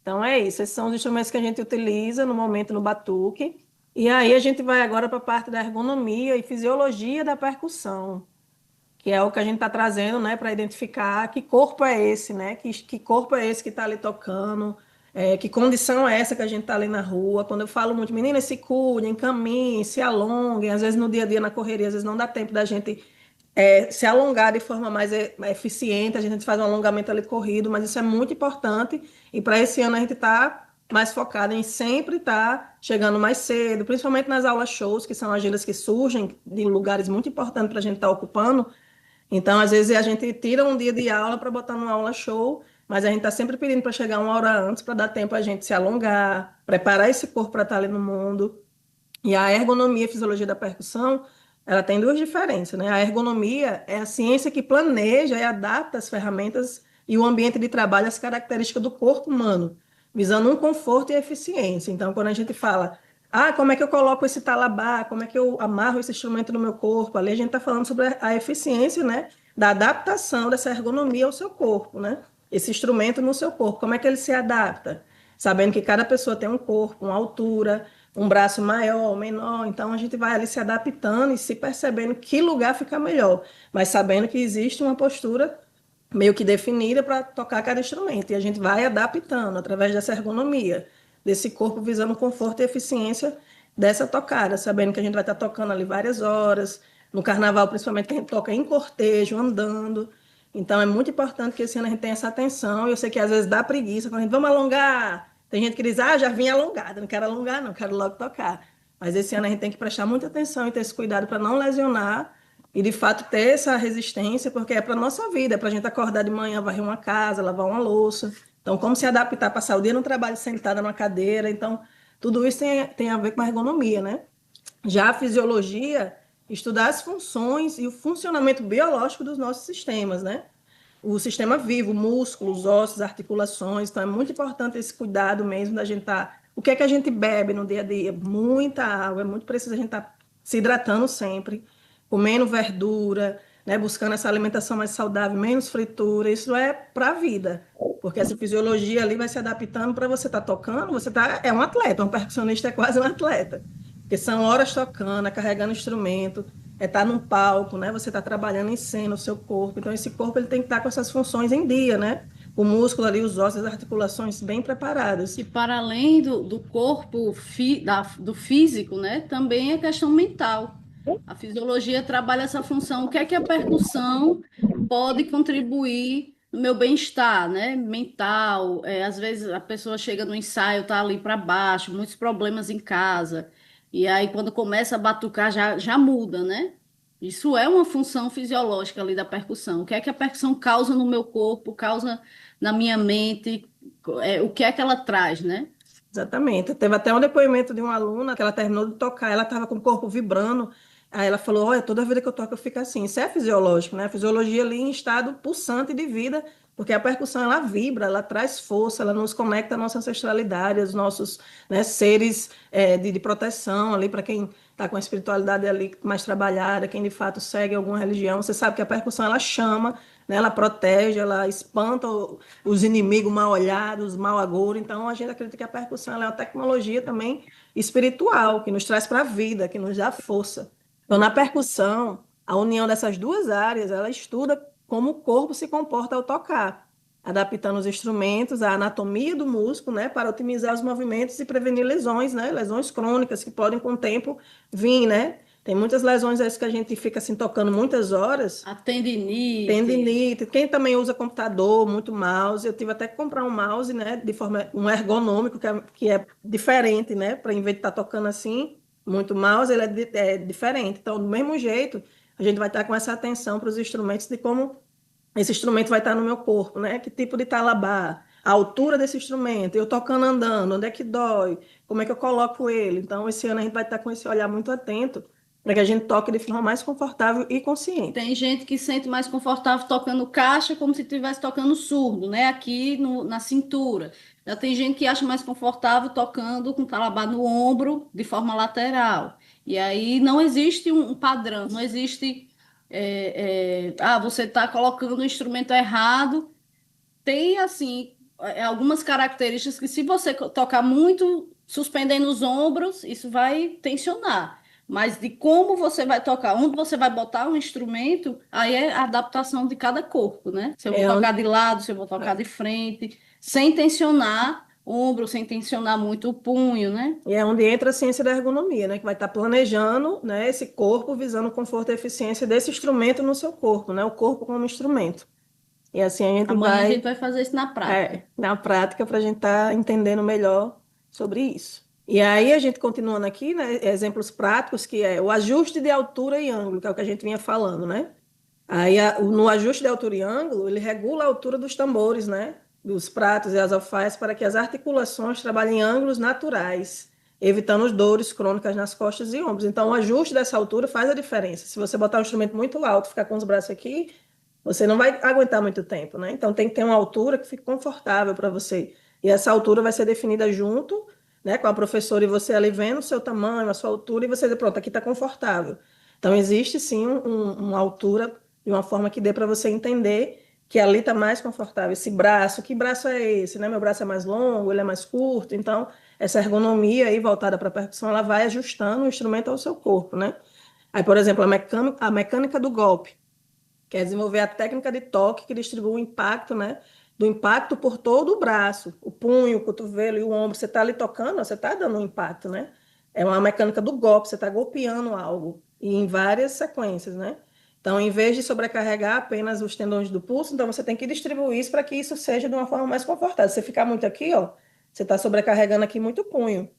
S4: Então é isso, esses são os instrumentos que a gente utiliza no momento no batuque. E aí a gente vai agora para a parte da ergonomia e fisiologia da percussão, que é o que a gente está trazendo, né, para identificar que corpo é esse, né, que corpo é esse que está ali tocando, que condição é essa que a gente está ali na rua. Quando eu falo muito, meninas, se cuidem, caminhem, se alonguem, às vezes no dia a dia, na correria, às vezes não dá tempo da gente se alongar de forma mais eficiente, a gente faz um alongamento ali corrido, mas isso é muito importante, e para esse ano a gente está mais focado em sempre estar chegando mais cedo, principalmente nas aulas shows, que são agendas que surgem de lugares muito importantes para a gente estar ocupando. Então, às vezes, a gente tira um dia de aula para botar numa aula show, mas a gente está sempre pedindo para chegar uma hora antes, para dar tempo a gente se alongar, preparar esse corpo para estar ali no mundo. E a ergonomia e fisiologia da percussão, ela tem duas diferenças, né? A ergonomia é a ciência que planeja e adapta as ferramentas e o ambiente de trabalho às características do corpo humano, visando um conforto e eficiência. Então, quando a gente fala, como é que eu coloco esse talabá, como é que eu amarro esse instrumento no meu corpo, ali a gente está falando sobre a eficiência, né? Da adaptação dessa ergonomia ao seu corpo, né? Esse instrumento no seu corpo, como é que ele se adapta? Sabendo que cada pessoa tem um corpo, uma altura, um braço maior, menor, então a gente vai ali se adaptando e se percebendo que lugar fica melhor, mas sabendo que existe uma postura meio que definida para tocar cada instrumento, e a gente vai adaptando através dessa ergonomia, desse corpo visando conforto e eficiência dessa tocada, sabendo que a gente vai estar tocando ali várias horas, no carnaval principalmente que a gente toca em cortejo, andando, então é muito importante que esse ano a gente tenha essa atenção, e eu sei que às vezes dá preguiça, quando a gente vamos alongar, tem gente que diz, já vim alongada, não quero alongar não, quero logo tocar, mas esse ano a gente tem que prestar muita atenção e ter esse cuidado para não lesionar e, de fato, ter essa resistência, porque é para a nossa vida, é para a gente acordar de manhã, varrer uma casa, lavar uma louça. Então, como se adaptar, passar o dia no trabalho sentada numa cadeira. Então, tudo isso tem a ver com a ergonomia, né? Já a fisiologia, estudar as funções e o funcionamento biológico dos nossos sistemas, né? O sistema vivo, músculos, ossos, articulações. Então, é muito importante esse cuidado mesmo da gente estar... O que é que a gente bebe no dia a dia? Muita água, é muito preciso a gente estar se hidratando sempre, comendo verdura, né? Buscando essa alimentação mais saudável, menos fritura. Isso é para a vida, porque essa fisiologia ali vai se adaptando para você estar tocando. É um atleta, um percussionista é quase um atleta, porque são horas tocando, carregando instrumento, estar num palco, né? Você está trabalhando em cena o seu corpo. Então, esse corpo ele tem que estar com essas funções em dia, né? O músculo ali, os ossos, as articulações bem preparadas.
S3: E para além do corpo, do físico, né? Também é questão mental. A fisiologia trabalha essa função. O que é que a percussão pode contribuir no meu bem-estar, né? Mental. Às vezes a pessoa chega no ensaio, tá ali para baixo, muitos problemas em casa. E aí, quando começa a batucar, já muda, né? Isso é uma função fisiológica ali da percussão. O que é que a percussão causa no meu corpo, causa na minha mente, o que é que ela traz, né?
S4: Exatamente. Teve até um depoimento de uma aluna que ela terminou de tocar, ela estava com o corpo vibrando, Aí ela falou, olha, toda vida que eu toco eu fico assim. Isso é fisiológico, né? A fisiologia ali em estado pulsante de vida, porque a percussão, ela vibra, ela traz força, ela nos conecta à nossa ancestralidade, aos nossos, né, seres de proteção ali, para quem está com a espiritualidade ali mais trabalhada, quem de fato segue alguma religião. Você sabe que a percussão, ela chama, né? Ela protege, ela espanta os inimigos mal olhados, mal agouros. Então, a gente acredita que a percussão ela é uma tecnologia também espiritual, que nos traz para a vida, que nos dá força. Então, na percussão, a união dessas duas áreas, ela estuda como o corpo se comporta ao tocar, adaptando os instrumentos à anatomia do músculo, né, para otimizar os movimentos e prevenir lesões, né, lesões crônicas que podem com o tempo vir, né? Tem muitas lesões aí que a gente fica assim tocando muitas horas.
S3: A tendinite.
S4: Tendinite, quem também usa computador, muito mouse, eu tive até que comprar um mouse, né, de forma um ergonômico que é diferente, né, para em vez de estar tocando assim, muito mouse, ele é diferente. Então, do mesmo jeito, a gente vai estar com essa atenção para os instrumentos de como esse instrumento vai estar no meu corpo, né? Que tipo de talabá, a altura desse instrumento, eu tocando andando, onde é que dói, como é que eu coloco ele. Então, esse ano a gente vai estar com esse olhar muito atento para que a gente toque de forma mais confortável e consciente.
S3: Tem gente que se sente mais confortável tocando caixa como se estivesse tocando surdo, né? Aqui na cintura. Já tem gente que acha mais confortável tocando com talabá no ombro de forma lateral. E aí não existe um padrão, não existe. Você está colocando o instrumento errado. Tem, assim, algumas características que, se você tocar muito, suspendendo os ombros, isso vai tensionar. Mas de como você vai tocar, onde você vai botar o instrumento, aí é a adaptação de cada corpo, né? Se eu vou
S4: É
S3: tocar
S4: onde,
S3: de lado, se eu vou tocar de frente, sem tensionar ombro, sem tensionar muito o punho, né?
S4: é onde entra a ciência da ergonomia, né? Que vai estar planejando, né, esse corpo visando o conforto e eficiência desse instrumento no seu corpo, né? O corpo como instrumento. E assim a gente
S3: Amanhã a gente
S4: vai
S3: vai fazer isso na prática.
S4: na prática para a gente estar entendendo melhor sobre isso. E aí a gente continuando aqui, né, exemplos práticos, que é o ajuste de altura e ângulo, que é o que a gente vinha falando, né? Aí no ajuste de altura e ângulo, ele regula a altura dos tambores, né? Dos pratos e as alfaias para que as articulações trabalhem em ângulos naturais, evitando as dores crônicas nas costas e ombros. Então, o ajuste dessa altura faz a diferença. Se você botar um instrumento muito alto, ficar com os braços aqui, você não vai aguentar muito tempo, né? Então tem que ter uma altura que fique confortável para você. E essa altura vai ser definida junto, né, com a professora e você ali vendo o seu tamanho, a sua altura, e você diz, pronto, aqui está confortável. Então existe sim uma altura de uma forma que dê para você entender que ali está mais confortável. Esse braço, que braço é esse, né? Meu braço é mais longo, ele é mais curto. Então, essa ergonomia aí voltada para a percussão, ela vai ajustando o instrumento ao seu corpo, né? Aí, por exemplo, a mecânica do golpe. Quer desenvolver a técnica de toque que distribui o impacto, né? Do impacto por todo o braço, o punho, o cotovelo e o ombro. Você está ali tocando, você está dando um impacto, né? É uma mecânica do golpe, você está golpeando algo, e em várias sequências, né? Então, em vez de sobrecarregar apenas os tendões do pulso, então você tem que distribuir isso para que isso seja de uma forma mais confortável. Se você ficar muito aqui, ó, você está sobrecarregando aqui muito o punho.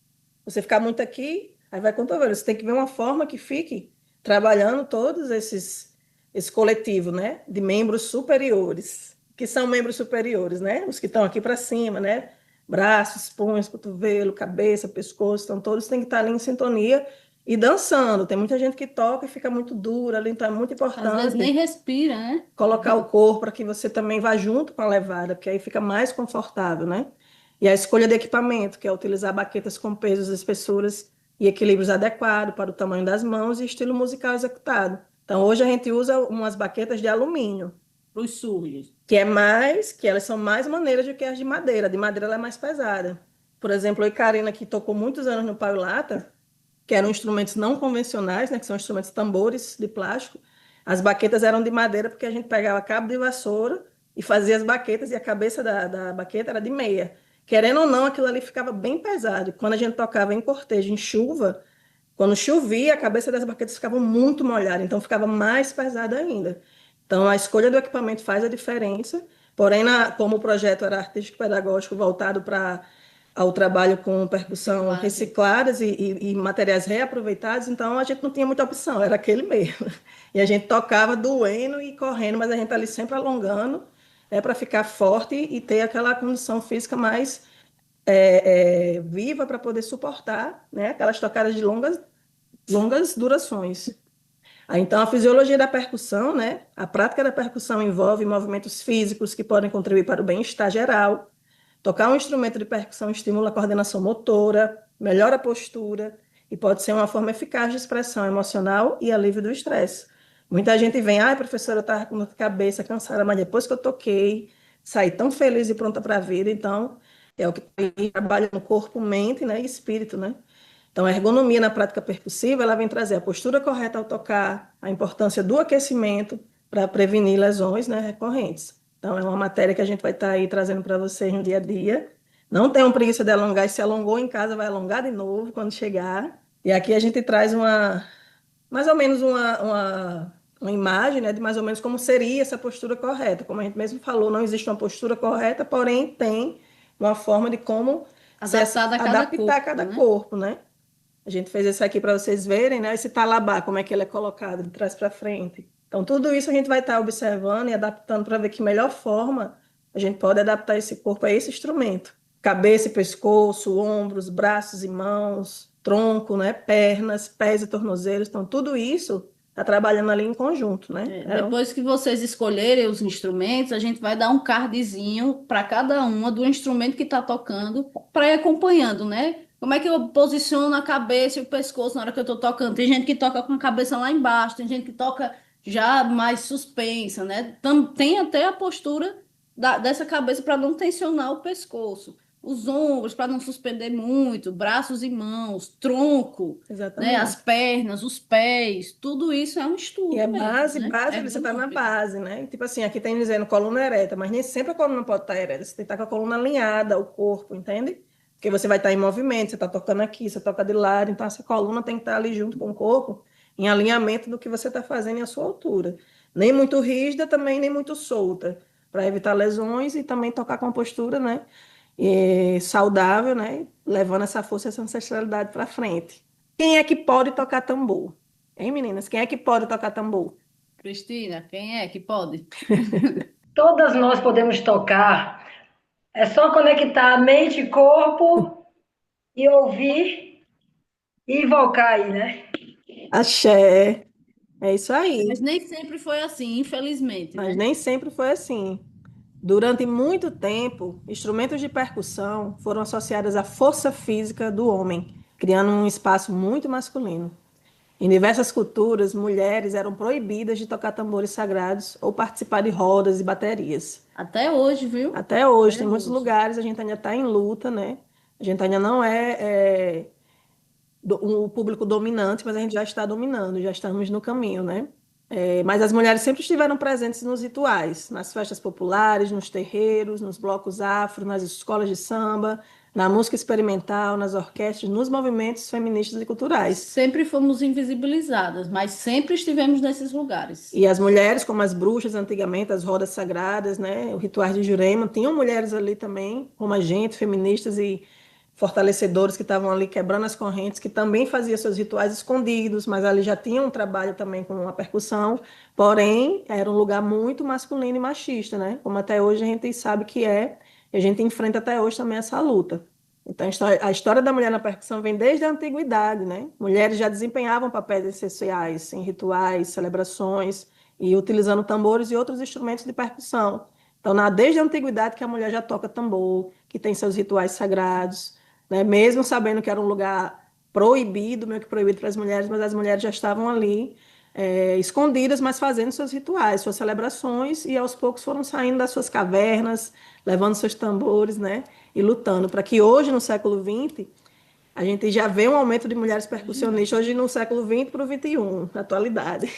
S4: Você ficar muito aqui, aí vai cotovelo. Você tem que ver uma forma que fique trabalhando todos esse coletivo, né, de membros superiores, que são membros superiores, né, os que estão aqui para cima, né, braços, punhos, cotovelo, cabeça, pescoço, então todos têm que estar ali em sintonia e dançando. Tem muita gente que toca e fica muito dura ali, então é muito
S3: Às vezes nem
S4: importante
S3: respira, né?
S4: colocar o corpo para que você também vá junto com a levada, porque aí fica mais confortável, né? E a escolha de equipamento, que é utilizar baquetas com pesos, espessuras e equilíbrios adequados para o tamanho das mãos e estilo musical executado. Então, hoje a gente usa umas baquetas de alumínio,
S3: Para os surdos.
S4: que elas são mais maneiras do que as de madeira. De madeira ela é mais pesada. Por exemplo, eu e Karina, que tocou muitos anos no Pau e Lata, que eram instrumentos não convencionais, né, que são instrumentos tambores de plástico. As baquetas eram de madeira porque a gente pegava cabo de vassoura e fazia as baquetas e a cabeça da baqueta era de meia. Querendo ou não, aquilo ali ficava bem pesado. Quando a gente tocava em cortejo, em chuva, quando chovia, a cabeça das baquetas ficava muito molhada, então ficava mais pesada ainda. Então, a escolha do equipamento faz a diferença, porém, como o projeto era artístico-pedagógico voltado para ao trabalho com percussão
S3: Reciclagem.
S4: recicladas e materiais reaproveitados, então a gente não tinha muita opção, era aquele mesmo. E a gente tocava doendo e correndo, mas a gente ali sempre alongando, para ficar forte e ter aquela condição física mais viva para poder suportar, né, aquelas tocadas de longas durações. Então, a fisiologia da percussão, né? A prática da percussão envolve movimentos físicos que podem contribuir para o bem-estar geral. Tocar um instrumento de percussão estimula a coordenação motora, melhora a postura e pode ser uma forma eficaz de expressão emocional e alívio do estresse. Muita gente vem, ai, professora, eu estava com dor de cabeça, cansada, mas depois que eu toquei, saí tão feliz e pronta para a vida. Então, é o que trabalha no corpo, mente, né, e espírito, né? Então, a ergonomia na prática percussiva, ela vem trazer a postura correta ao tocar, a importância do aquecimento para prevenir lesões, né, recorrentes. Então, é uma matéria que a gente vai estar aí trazendo para vocês no dia a dia. Não tenham preguiça de alongar, e se alongou em casa, vai alongar de novo quando chegar. E aqui a gente traz mais ou menos uma imagem, né, de mais ou menos como seria essa postura correta. Como a gente mesmo falou, não existe uma postura correta, porém tem uma forma de como
S3: Adaptada a cada
S4: adaptar a
S3: corpo,
S4: cada
S3: né?
S4: corpo, né? A gente fez esse aqui para vocês verem, né? Esse talabá, como é que ele é colocado de trás para frente. Então, tudo isso a gente vai estar observando e adaptando para ver que melhor forma a gente pode adaptar esse corpo a esse instrumento. Cabeça e pescoço, ombros, braços e mãos, tronco, né? Pernas, pés e tornozelos. Então, tudo isso está trabalhando ali em conjunto, né?
S3: Depois que vocês escolherem os instrumentos, a gente vai dar um cardzinho para cada uma do instrumento que está tocando, para ir acompanhando, né? Como é que eu posiciono a cabeça e o pescoço na hora que eu estou tocando? Tem gente que toca com a cabeça lá embaixo, tem gente que toca já mais suspensa, né? Tem até a postura dessa cabeça para não tensionar o pescoço. Os ombros para não suspender muito, braços e mãos, tronco, né? As
S4: Exatamente.
S3: pernas, os pés, tudo isso é um
S4: E é
S3: estudo mesmo,
S4: base,
S3: né?
S4: base, você está na
S3: Ergonômico.
S4: base, né? Tipo assim, aqui tem dizendo coluna ereta, mas nem sempre a coluna pode estar ereta. Você tem que estar com a coluna alinhada, o corpo, entende? Porque você vai estar em movimento, você está tocando aqui, você toca de lado, então essa coluna tem que estar ali junto com o corpo, em alinhamento do que você está fazendo e a sua altura. Nem muito rígida, também nem muito solta, para evitar lesões e também tocar com a postura, né? Saudável, né? Levando essa força e essa ancestralidade para frente. Quem é que pode tocar tambor? Hein, meninas? Quem é que pode tocar tambor?
S3: Cristina, quem é que pode?
S6: Todas nós podemos tocar. É só conectar mente e corpo e ouvir e invocar aí, né?
S4: Axé. É isso
S3: Mas
S4: aí.
S3: nem sempre foi assim, infelizmente,
S4: Mas
S3: né?
S4: nem sempre foi assim. Durante muito tempo, instrumentos de percussão foram associados à força física do homem, criando um espaço muito masculino. Em diversas culturas, mulheres eram proibidas de tocar tambores sagrados ou participar de rodas e baterias.
S3: Até hoje, viu?
S4: Até hoje,
S3: Até
S4: tem muitos
S3: hoje.
S4: lugares, a gente ainda está em luta, né? A gente ainda não o público dominante, mas a gente já está dominando, já estamos no caminho, né? Mas as mulheres sempre estiveram presentes nos rituais, nas festas populares, nos terreiros, nos blocos afro, nas escolas de samba, na música experimental, nas orquestras, nos movimentos feministas e culturais.
S3: Sempre fomos invisibilizadas, mas sempre estivemos nesses lugares.
S4: E as mulheres, como as bruxas antigamente, as rodas sagradas, né, os rituais de Jurema, tinham mulheres ali também, como a gente, feministas e fortalecedores que estavam ali quebrando as correntes, que também faziam seus rituais escondidos, mas ali já tinham um trabalho também com a percussão, porém era um lugar muito masculino e machista, né? Como até hoje a gente sabe que é, e a gente enfrenta até hoje também essa luta. Então, a história da mulher na percussão vem desde a antiguidade, né? Mulheres já desempenhavam papéis essenciais em rituais, celebrações, e utilizando tambores e outros instrumentos de percussão. Então, desde a antiguidade que a mulher já toca tambor, que tem seus rituais sagrados, né? Mesmo sabendo que era um lugar proibido, meio que proibido para as mulheres, mas as mulheres já estavam ali, escondidas, mas fazendo seus rituais, suas celebrações, e aos poucos foram saindo das suas cavernas, levando seus tambores, né? E lutando para que hoje, no século XX, a gente já vê um aumento de mulheres percussionistas, hoje no século XX para o XXI, na atualidade.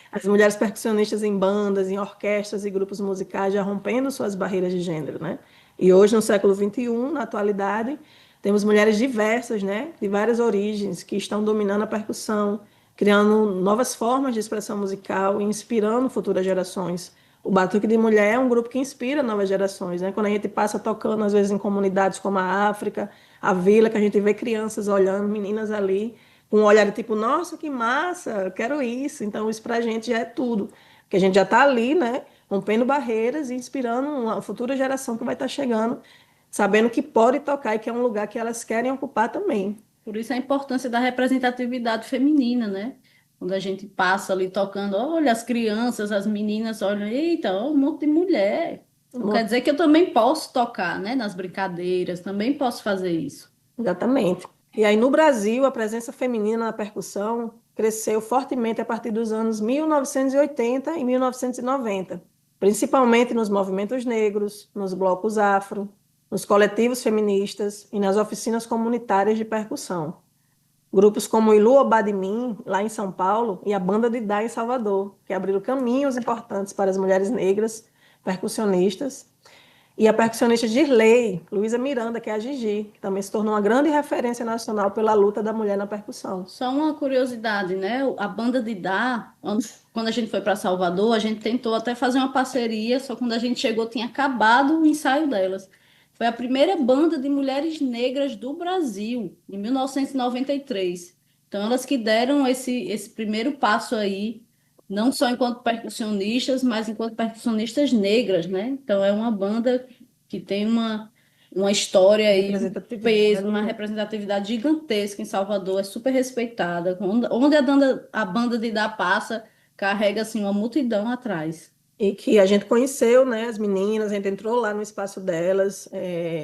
S4: As mulheres percussionistas em bandas, em orquestras e grupos musicais já rompendo suas barreiras de gênero, né? E hoje, no século XXI, na atualidade, temos mulheres diversas, né? De várias origens, que estão dominando a percussão, criando novas formas de expressão musical e inspirando futuras gerações. O Batuque de Mulher é um grupo que inspira novas gerações, né? Quando a gente passa tocando, às vezes, em comunidades como a África, a Vila, que a gente vê crianças olhando, meninas ali, com um olhar de tipo, nossa, que massa, eu quero isso. Então, isso para a gente já é tudo. Porque a gente já está ali, né? Rompendo barreiras e inspirando uma futura geração que vai estar chegando, sabendo que pode tocar e que é um lugar que elas querem ocupar também.
S3: Por isso a importância da representatividade feminina, né? Quando a gente passa ali tocando, olha, as crianças, as meninas olham, eita, ó, um monte de mulher. Não quer dizer que eu também posso tocar, né, nas brincadeiras, também posso fazer isso.
S4: Exatamente. E aí, no Brasil, a presença feminina na percussão cresceu fortemente a partir dos anos 1980 e 1990, principalmente nos movimentos negros, nos blocos afro, nos coletivos feministas e nas oficinas comunitárias de percussão. Grupos como o Ilu Obadimin, lá em São Paulo, e a Banda de Dá, em Salvador, que abriram caminhos importantes para as mulheres negras percussionistas, e a percussionista Girley, Luísa Miranda, que é a Gigi, que também se tornou uma grande referência nacional pela luta da mulher na percussão.
S3: Só uma curiosidade, né? A banda de Dá, quando a gente foi para Salvador, a gente tentou até fazer uma parceria, só quando a gente chegou tinha acabado o ensaio delas. Foi a primeira banda de mulheres negras do Brasil, em 1993. Então, elas que deram esse primeiro passo aí, não só enquanto percussionistas, mas enquanto percussionistas negras, né? Então, é uma banda que tem uma história aí, um peso, uma representatividade gigantesca em Salvador, é super respeitada. Onde a banda de Dá passa, carrega assim uma multidão atrás.
S4: E que a gente conheceu, né, as meninas, a gente entrou lá no espaço delas,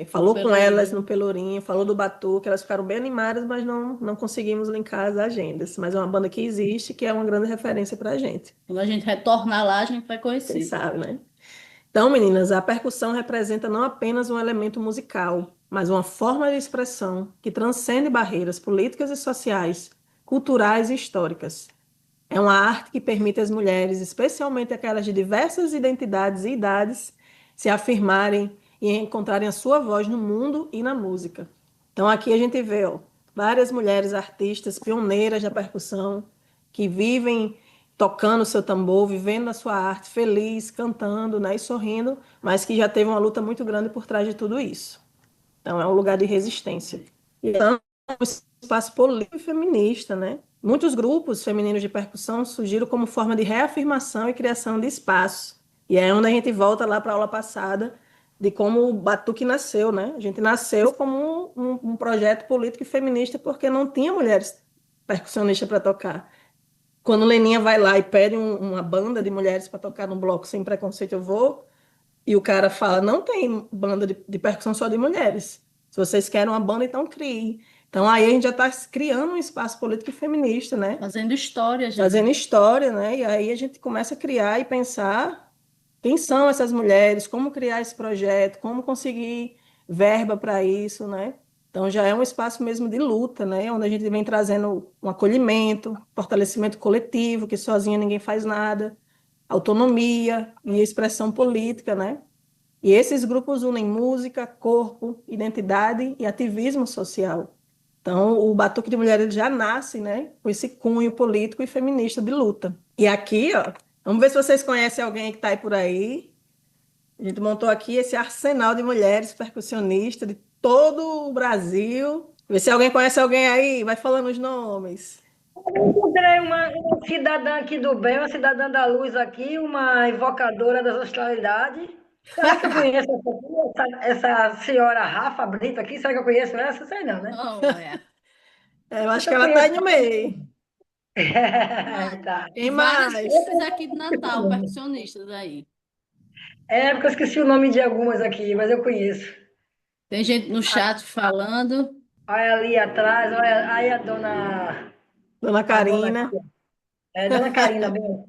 S4: falou com elas no Pelourinho, falou do Batuque, elas ficaram bem animadas, mas não conseguimos linkar as agendas. Mas é uma banda que existe, que é uma grande referência para a gente.
S3: Quando a gente retornar lá, a gente vai conhecer.
S4: Quem sabe, né? Então, meninas, a percussão representa não apenas um elemento musical, mas uma forma de expressão que transcende barreiras políticas e sociais, culturais e históricas. É uma arte que permite às mulheres, especialmente aquelas de diversas identidades e idades, se afirmarem e encontrarem a sua voz no mundo e na música. Então, aqui a gente vê, ó, várias mulheres artistas pioneiras da percussão que vivem tocando o seu tambor, vivendo a sua arte, feliz, cantando, né, e sorrindo, mas que já teve uma luta muito grande por trás de tudo isso. Então, é um lugar de resistência. Então, é um espaço político e feminista, né? Muitos grupos femininos de percussão surgiram como forma de reafirmação e criação de espaços. E é onde a gente volta lá para a aula passada de como o Batuque nasceu, né? A gente nasceu como um projeto político e feminista porque não tinha mulheres percussionistas para tocar. Quando Leninha vai lá e pede uma banda de mulheres para tocar num bloco sem preconceito, eu vou. E o cara fala, não tem banda de percussão só de mulheres. Se vocês querem uma banda, então criem. Então aí a gente já está criando um espaço político e feminista, né?
S3: Fazendo história, gente.
S4: Fazendo história, né? E aí a gente começa a criar e pensar quem são essas mulheres, como criar esse projeto, como conseguir verba para isso, né? Então já é um espaço mesmo de luta, né? Onde a gente vem trazendo um acolhimento, fortalecimento coletivo, que sozinha ninguém faz nada, autonomia e expressão política, né? E esses grupos unem música, corpo, identidade e ativismo social. Então, o Batuque de Mulheres já nasce, né, com esse cunho político e feminista de luta. E aqui, ó, vamos ver se vocês conhecem alguém que está aí por aí. A gente montou aqui esse arsenal de mulheres percussionistas de todo o Brasil. Vê se alguém conhece alguém aí, vai falando os nomes.
S6: Eu encontrei uma cidadã aqui do bem, uma cidadã da luz aqui, uma invocadora das australidades. Será que eu conheço essa senhora Rafa Brito aqui? Será que eu conheço essa? Sei não, né?
S3: Não, é.
S4: Eu acho que ela está aí no meio.
S6: Tá.
S4: Quem
S3: Várias
S4: mais?
S3: grupos aqui de Natal, percussionistas aí.
S6: É, porque eu esqueci o nome de algumas aqui, mas eu conheço.
S3: Tem gente no chat falando.
S6: Olha ali atrás, olha aí
S4: Dona
S6: a dona
S4: Karina.
S6: aqui. Dona Karina, bem.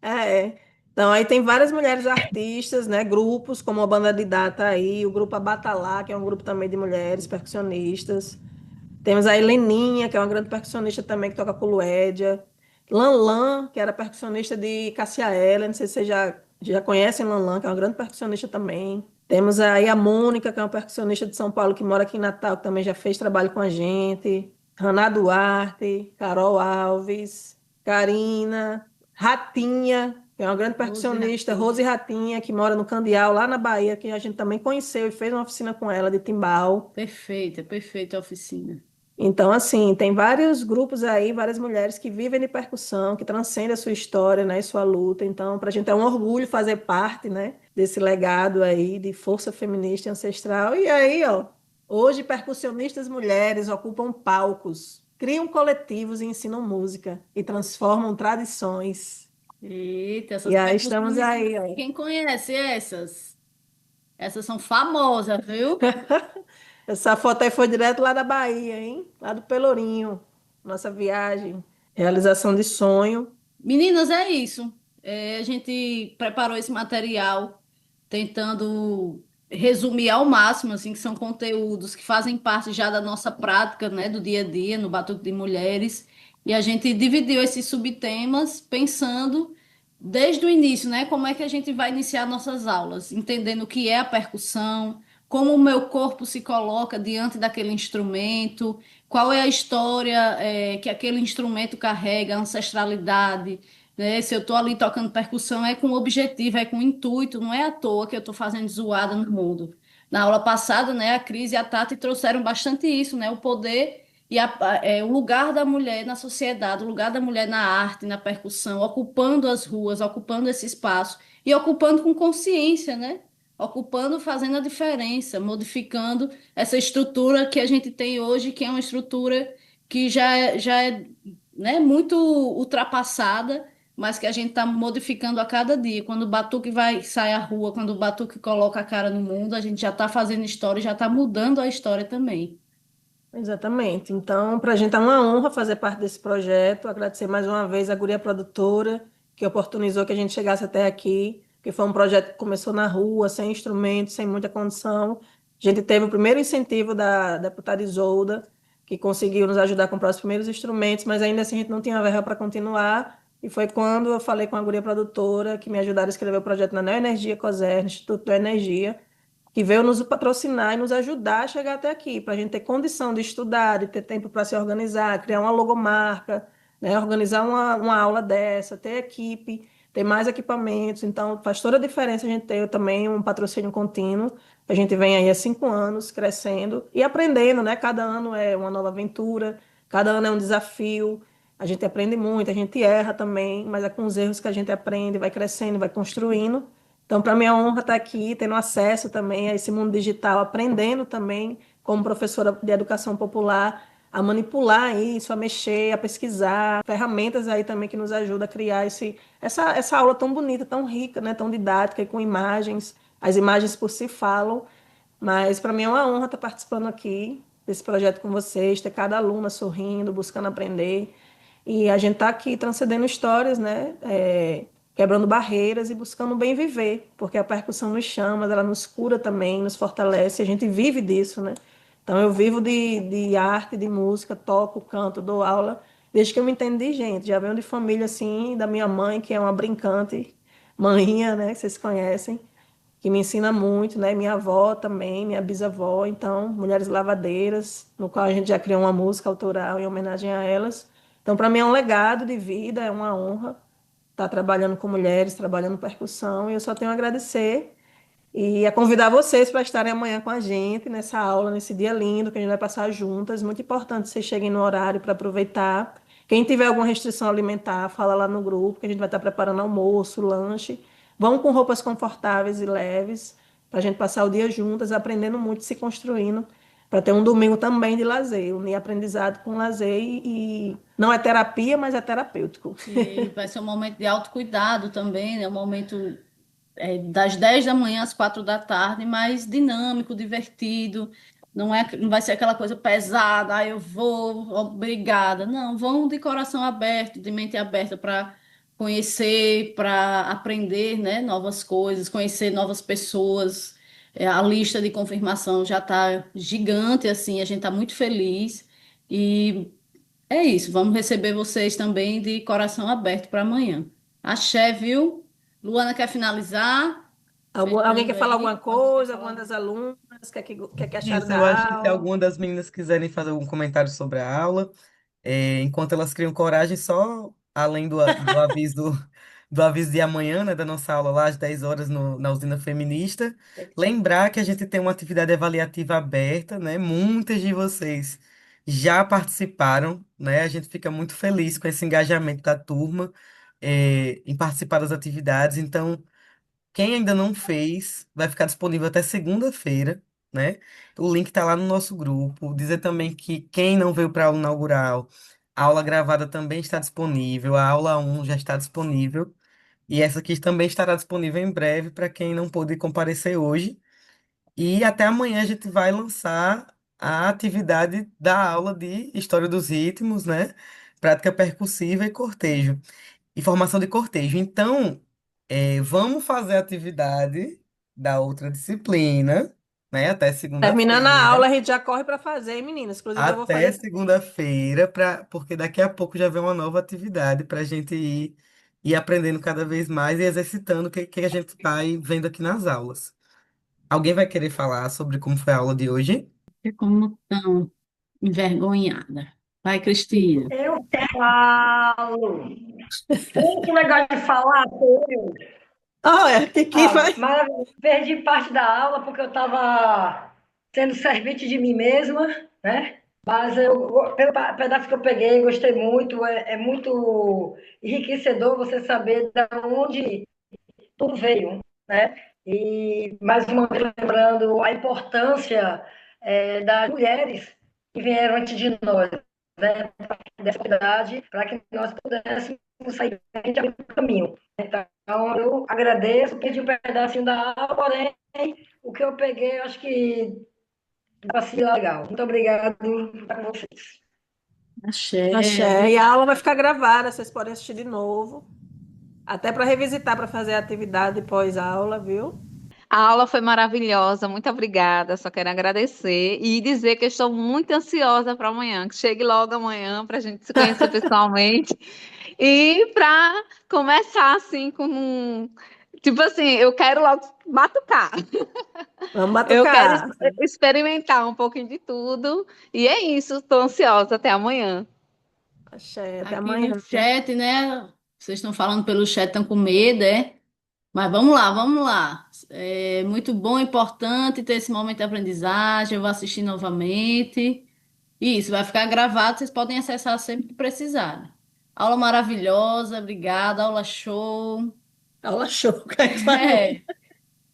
S4: É. Então, aí tem várias mulheres artistas, né? Grupos, como a Banda de Data aí, o grupo Abatalá, que é um grupo também de mulheres percussionistas. Temos a Heleninha, que é uma grande percussionista também, que toca com Luédia. Lanlan, que era percussionista de Cássia Eller, não sei se vocês já conhecem Lanlan, que é uma grande percussionista também. Temos aí a Mônica, que é uma percussionista de São Paulo, que mora aqui em Natal, que também já fez trabalho com a gente. Raná Duarte, Carol Alves, Karina, Ratinha, que é uma grande percussionista, Rose Ratinha, que mora no Candial, lá na Bahia, que a gente também conheceu e fez uma oficina com ela de timbal.
S3: Perfeita a oficina.
S4: Então, assim, tem vários grupos aí, várias mulheres que vivem de percussão, que transcendem a sua história, né, e sua luta. Então, para a gente é um orgulho fazer parte, né, desse legado aí de força feminista e ancestral. E aí, ó, hoje percussionistas mulheres ocupam palcos criam coletivos e ensinam música e transformam tradições.
S3: Eita,
S4: E
S3: essas
S4: aí estamos
S3: percussões,
S4: aí, ó.
S3: quem conhece essas? Essas são famosas, viu?
S4: Essa foto aí foi direto lá da Bahia, hein? Lá do Pelourinho. Nossa viagem. Realização de sonho.
S3: Meninas, é isso. A gente preparou esse material tentando resumir ao máximo, assim, que são conteúdos que fazem parte já da nossa prática, né, do dia a dia, no Batuque de Mulheres. E a gente dividiu esses subtemas pensando desde o início, né, como é que a gente vai iniciar nossas aulas, entendendo o que é a percussão, como o meu corpo se coloca diante daquele instrumento, qual é a história, que aquele instrumento carrega, a ancestralidade, né? Se eu estou ali tocando percussão, é com objetivo, é com intuito, não é à toa que eu estou fazendo zoada no mundo. Na aula passada, né, a Cris e a Tati trouxeram bastante isso, né? O poder e o lugar da mulher na sociedade, o lugar da mulher na arte, na percussão, ocupando as ruas, ocupando esse espaço e ocupando com consciência, né? Ocupando, fazendo a diferença, modificando essa estrutura que a gente tem hoje, que é uma estrutura que já é, né, muito ultrapassada, mas que a gente está modificando a cada dia. Quando o batuque vai sair à rua, quando o batuque coloca a cara no mundo, a gente já está fazendo história, já está mudando a história também.
S4: Exatamente. Então, para a gente é uma honra fazer parte desse projeto. Agradecer mais uma vez a Guria Produtora, que oportunizou que a gente chegasse até aqui, que foi um projeto que começou na rua, sem instrumentos, sem muita condição. A gente teve o primeiro incentivo da deputada Isolda, que conseguiu nos ajudar a comprar os primeiros instrumentos, mas ainda assim a gente não tinha verba para continuar. E foi quando eu falei com a Guria Produtora, que me ajudaram a escrever o projeto na Neoenergia COSER, Instituto da Energia, que veio nos patrocinar e nos ajudar a chegar até aqui, para a gente ter condição de estudar, de ter tempo para se organizar, criar uma logomarca, né, organizar uma aula dessa, ter equipe, ter mais equipamentos. Então, faz toda a diferença a gente ter também um patrocínio contínuo. A gente vem aí há 5 anos crescendo e aprendendo, né? Cada ano é uma nova aventura, cada ano é um desafio. A gente aprende muito, a gente erra também, mas é com os erros que a gente aprende, vai crescendo, vai construindo. Então, para mim é uma honra estar aqui, tendo acesso também a esse mundo digital, aprendendo também, como professora de educação popular, a manipular isso, a mexer, a pesquisar, ferramentas aí também que nos ajudam a criar essa aula tão bonita, tão rica, né, tão didática e com imagens. As imagens por si falam, mas para mim é uma honra estar participando aqui desse projeto com vocês, ter cada aluna sorrindo, buscando aprender. E a gente está aqui transcendendo histórias, né? Quebrando barreiras e buscando o bem viver, porque a percussão nos chama, ela nos cura também, nos fortalece, a gente vive disso, né? Então eu vivo de arte, de música, toco, canto, dou aula, desde que eu me entendo de gente. Já venho de família assim, da minha mãe, que é uma brincante, manhinha, né? Que vocês conhecem, que me ensina muito, né? Minha avó também, minha bisavó, então, Mulheres Lavadeiras, no qual a gente já criou uma música autoral em homenagem a elas. Então, para mim é um legado de vida, é uma honra estar trabalhando com mulheres, trabalhando percussão, e eu só tenho a agradecer e a convidar vocês para estarem amanhã com a gente nessa aula, nesse dia lindo que a gente vai passar juntas. Muito importante que vocês cheguem no horário para aproveitar. Quem tiver alguma restrição alimentar, fala lá no grupo, que a gente vai estar preparando almoço, lanche. Vão com roupas confortáveis e leves, para a gente passar o dia juntas, aprendendo muito, se construindo, para ter um domingo também de lazer, unir aprendizado com lazer e não é terapia, mas é terapêutico.
S3: E vai ser um momento de autocuidado também, né? Um momento das 10 da manhã às 4 da tarde, mais dinâmico, divertido. Não vai ser aquela coisa pesada, eu vou, obrigada. Não, vão de coração aberto, de mente aberta para conhecer, para aprender, né, novas coisas, conhecer novas pessoas. A lista de confirmação já está gigante, assim, a gente está muito feliz. E é isso, vamos receber vocês também de coração aberto para amanhã. Axé, viu? Luana quer finalizar?
S4: Alguém quer
S3: Fechando
S4: falar
S3: aí.
S4: alguma
S3: Alguém quer
S4: coisa? Alguma
S3: falar?
S4: das alunas? Quer que acharam
S1: Isso, eu
S4: da
S1: acho que se
S4: aula?
S1: alguma das meninas quiserem fazer algum comentário sobre a aula, enquanto elas criam coragem, só além do aviso do aviso de amanhã, né, da nossa aula lá às 10 horas na usina feminista, lembrar que a gente tem uma atividade avaliativa aberta, né? Muitas de vocês já participaram, né? A gente fica muito feliz com esse engajamento da turma, em participar das atividades. Então, quem ainda não fez, vai ficar disponível até segunda-feira, né? O link está lá no nosso grupo. Dizer também que quem não veio para a aula inaugural, a aula gravada também está disponível, a aula um já está disponível. E essa aqui também estará disponível em breve para quem não pôde comparecer hoje. E até amanhã a gente vai lançar a atividade da aula de História dos Ritmos, né? Prática percussiva e cortejo. E formação de cortejo. Então, vamos fazer a atividade da outra disciplina, né? Até
S4: Terminando a aula,
S1: segunda-feira.
S4: a gente já corre para fazer, hein, meninas? Inclusive, eu vou
S1: Até
S4: fazer.
S1: segunda-feira, porque daqui a pouco já vem uma nova atividade para a gente ir aprendendo cada vez mais e exercitando o que a gente vai vendo aqui nas aulas. Alguém vai querer falar sobre como foi a aula de hoje?
S3: É como tão envergonhada. Vai, Cristina.
S6: Eu falo. Que negócio de falar, sou eu.
S4: Olha, que
S6: Ah,
S4: foi?
S6: maravilhoso. Perdi parte da aula porque eu estava sendo servente de mim mesma, né? Mas pelo pedaço que eu peguei, gostei muito. É muito enriquecedor você saber de onde tudo veio, né? E mais uma vez lembrando a importância das mulheres que vieram antes de nós, né? Dessa idade, para que nós pudéssemos sair do caminho. Então, eu agradeço, perdi um pedacinho da aula, porém, o que eu peguei, eu acho que vai ser legal. Muito obrigado a vocês.
S3: Axé.
S4: Axé. E a aula vai ficar gravada, vocês podem assistir de novo. Até para revisitar, para fazer a atividade pós-aula, viu?
S5: A aula foi maravilhosa, muito obrigada. Só quero agradecer e dizer que eu estou muito ansiosa para amanhã, que chegue logo amanhã para a gente se conhecer pessoalmente e para começar assim com tipo assim, eu quero logo batucar.
S4: Vamos
S5: Eu quero
S4: batucar.
S5: experimentar um pouquinho de tudo e é isso. Estou ansiosa até amanhã.
S4: Axé, até
S3: Aqui
S4: amanhã.
S3: no chat, né? Vocês estão falando pelo chat, estão com medo, é? Mas vamos lá, vamos lá. É muito bom, importante ter esse momento de aprendizagem. Eu vou assistir novamente. Isso, vai ficar gravado, vocês podem acessar sempre que precisarem. Aula maravilhosa, obrigada, aula show.
S4: Aula show, que a gente falou.
S3: É,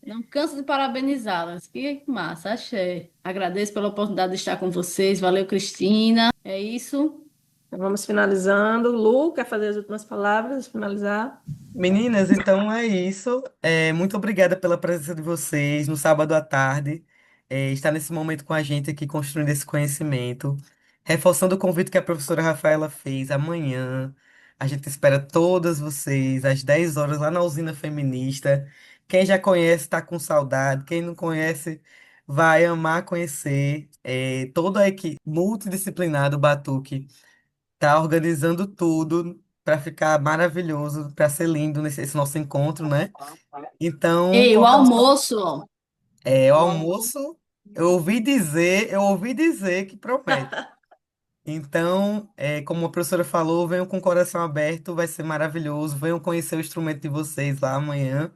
S3: não canso de parabenizá-las. Que massa, achei. Agradeço pela oportunidade de estar com vocês. Valeu, Cristina. É isso.
S4: Então, vamos finalizando. Lu, quer fazer as últimas palavras, finalizar?
S1: Meninas, então é isso. Muito obrigada pela presença de vocês no sábado à tarde. Estar nesse momento com a gente aqui construindo esse conhecimento. Reforçando o convite que a professora Rafaela fez amanhã. A gente espera todas vocês às 10 horas lá na Usina Feminista. Quem já conhece está com saudade. Quem não conhece vai amar conhecer. Toda a equipe multidisciplinar do Batuque tá organizando tudo para ficar maravilhoso, para ser lindo esse nosso encontro, né? Então,
S3: Ei, o almoço, ó.
S1: o almoço, eu ouvi dizer que promete. Então, como a professora falou, venham com o coração aberto, vai ser maravilhoso. Venham conhecer o instrumento de vocês lá amanhã.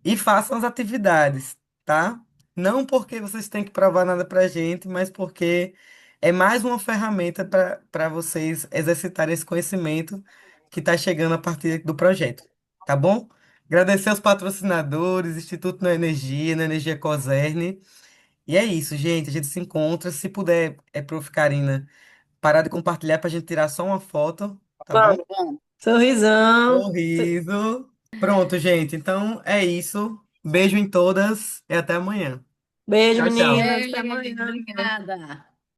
S1: E façam as atividades, tá? Não porque vocês têm que provar nada pra gente, mas porque é mais uma ferramenta para vocês exercitarem esse conhecimento que está chegando a partir do projeto, tá bom? Agradecer aos patrocinadores, Instituto Na Energia Coserne. E é isso, gente. A gente se encontra. Se puder, Prof. Karina, parar de compartilhar para a gente tirar só uma foto, tá bom?
S3: Vamos, vamos.
S4: Sorrisão.
S1: Sorriso. Pronto, gente. Então é isso. Beijo em todas e até amanhã.
S4: Beijo,
S1: Tchau, tchau.
S4: meninas. Até amanhã.
S3: Obrigada.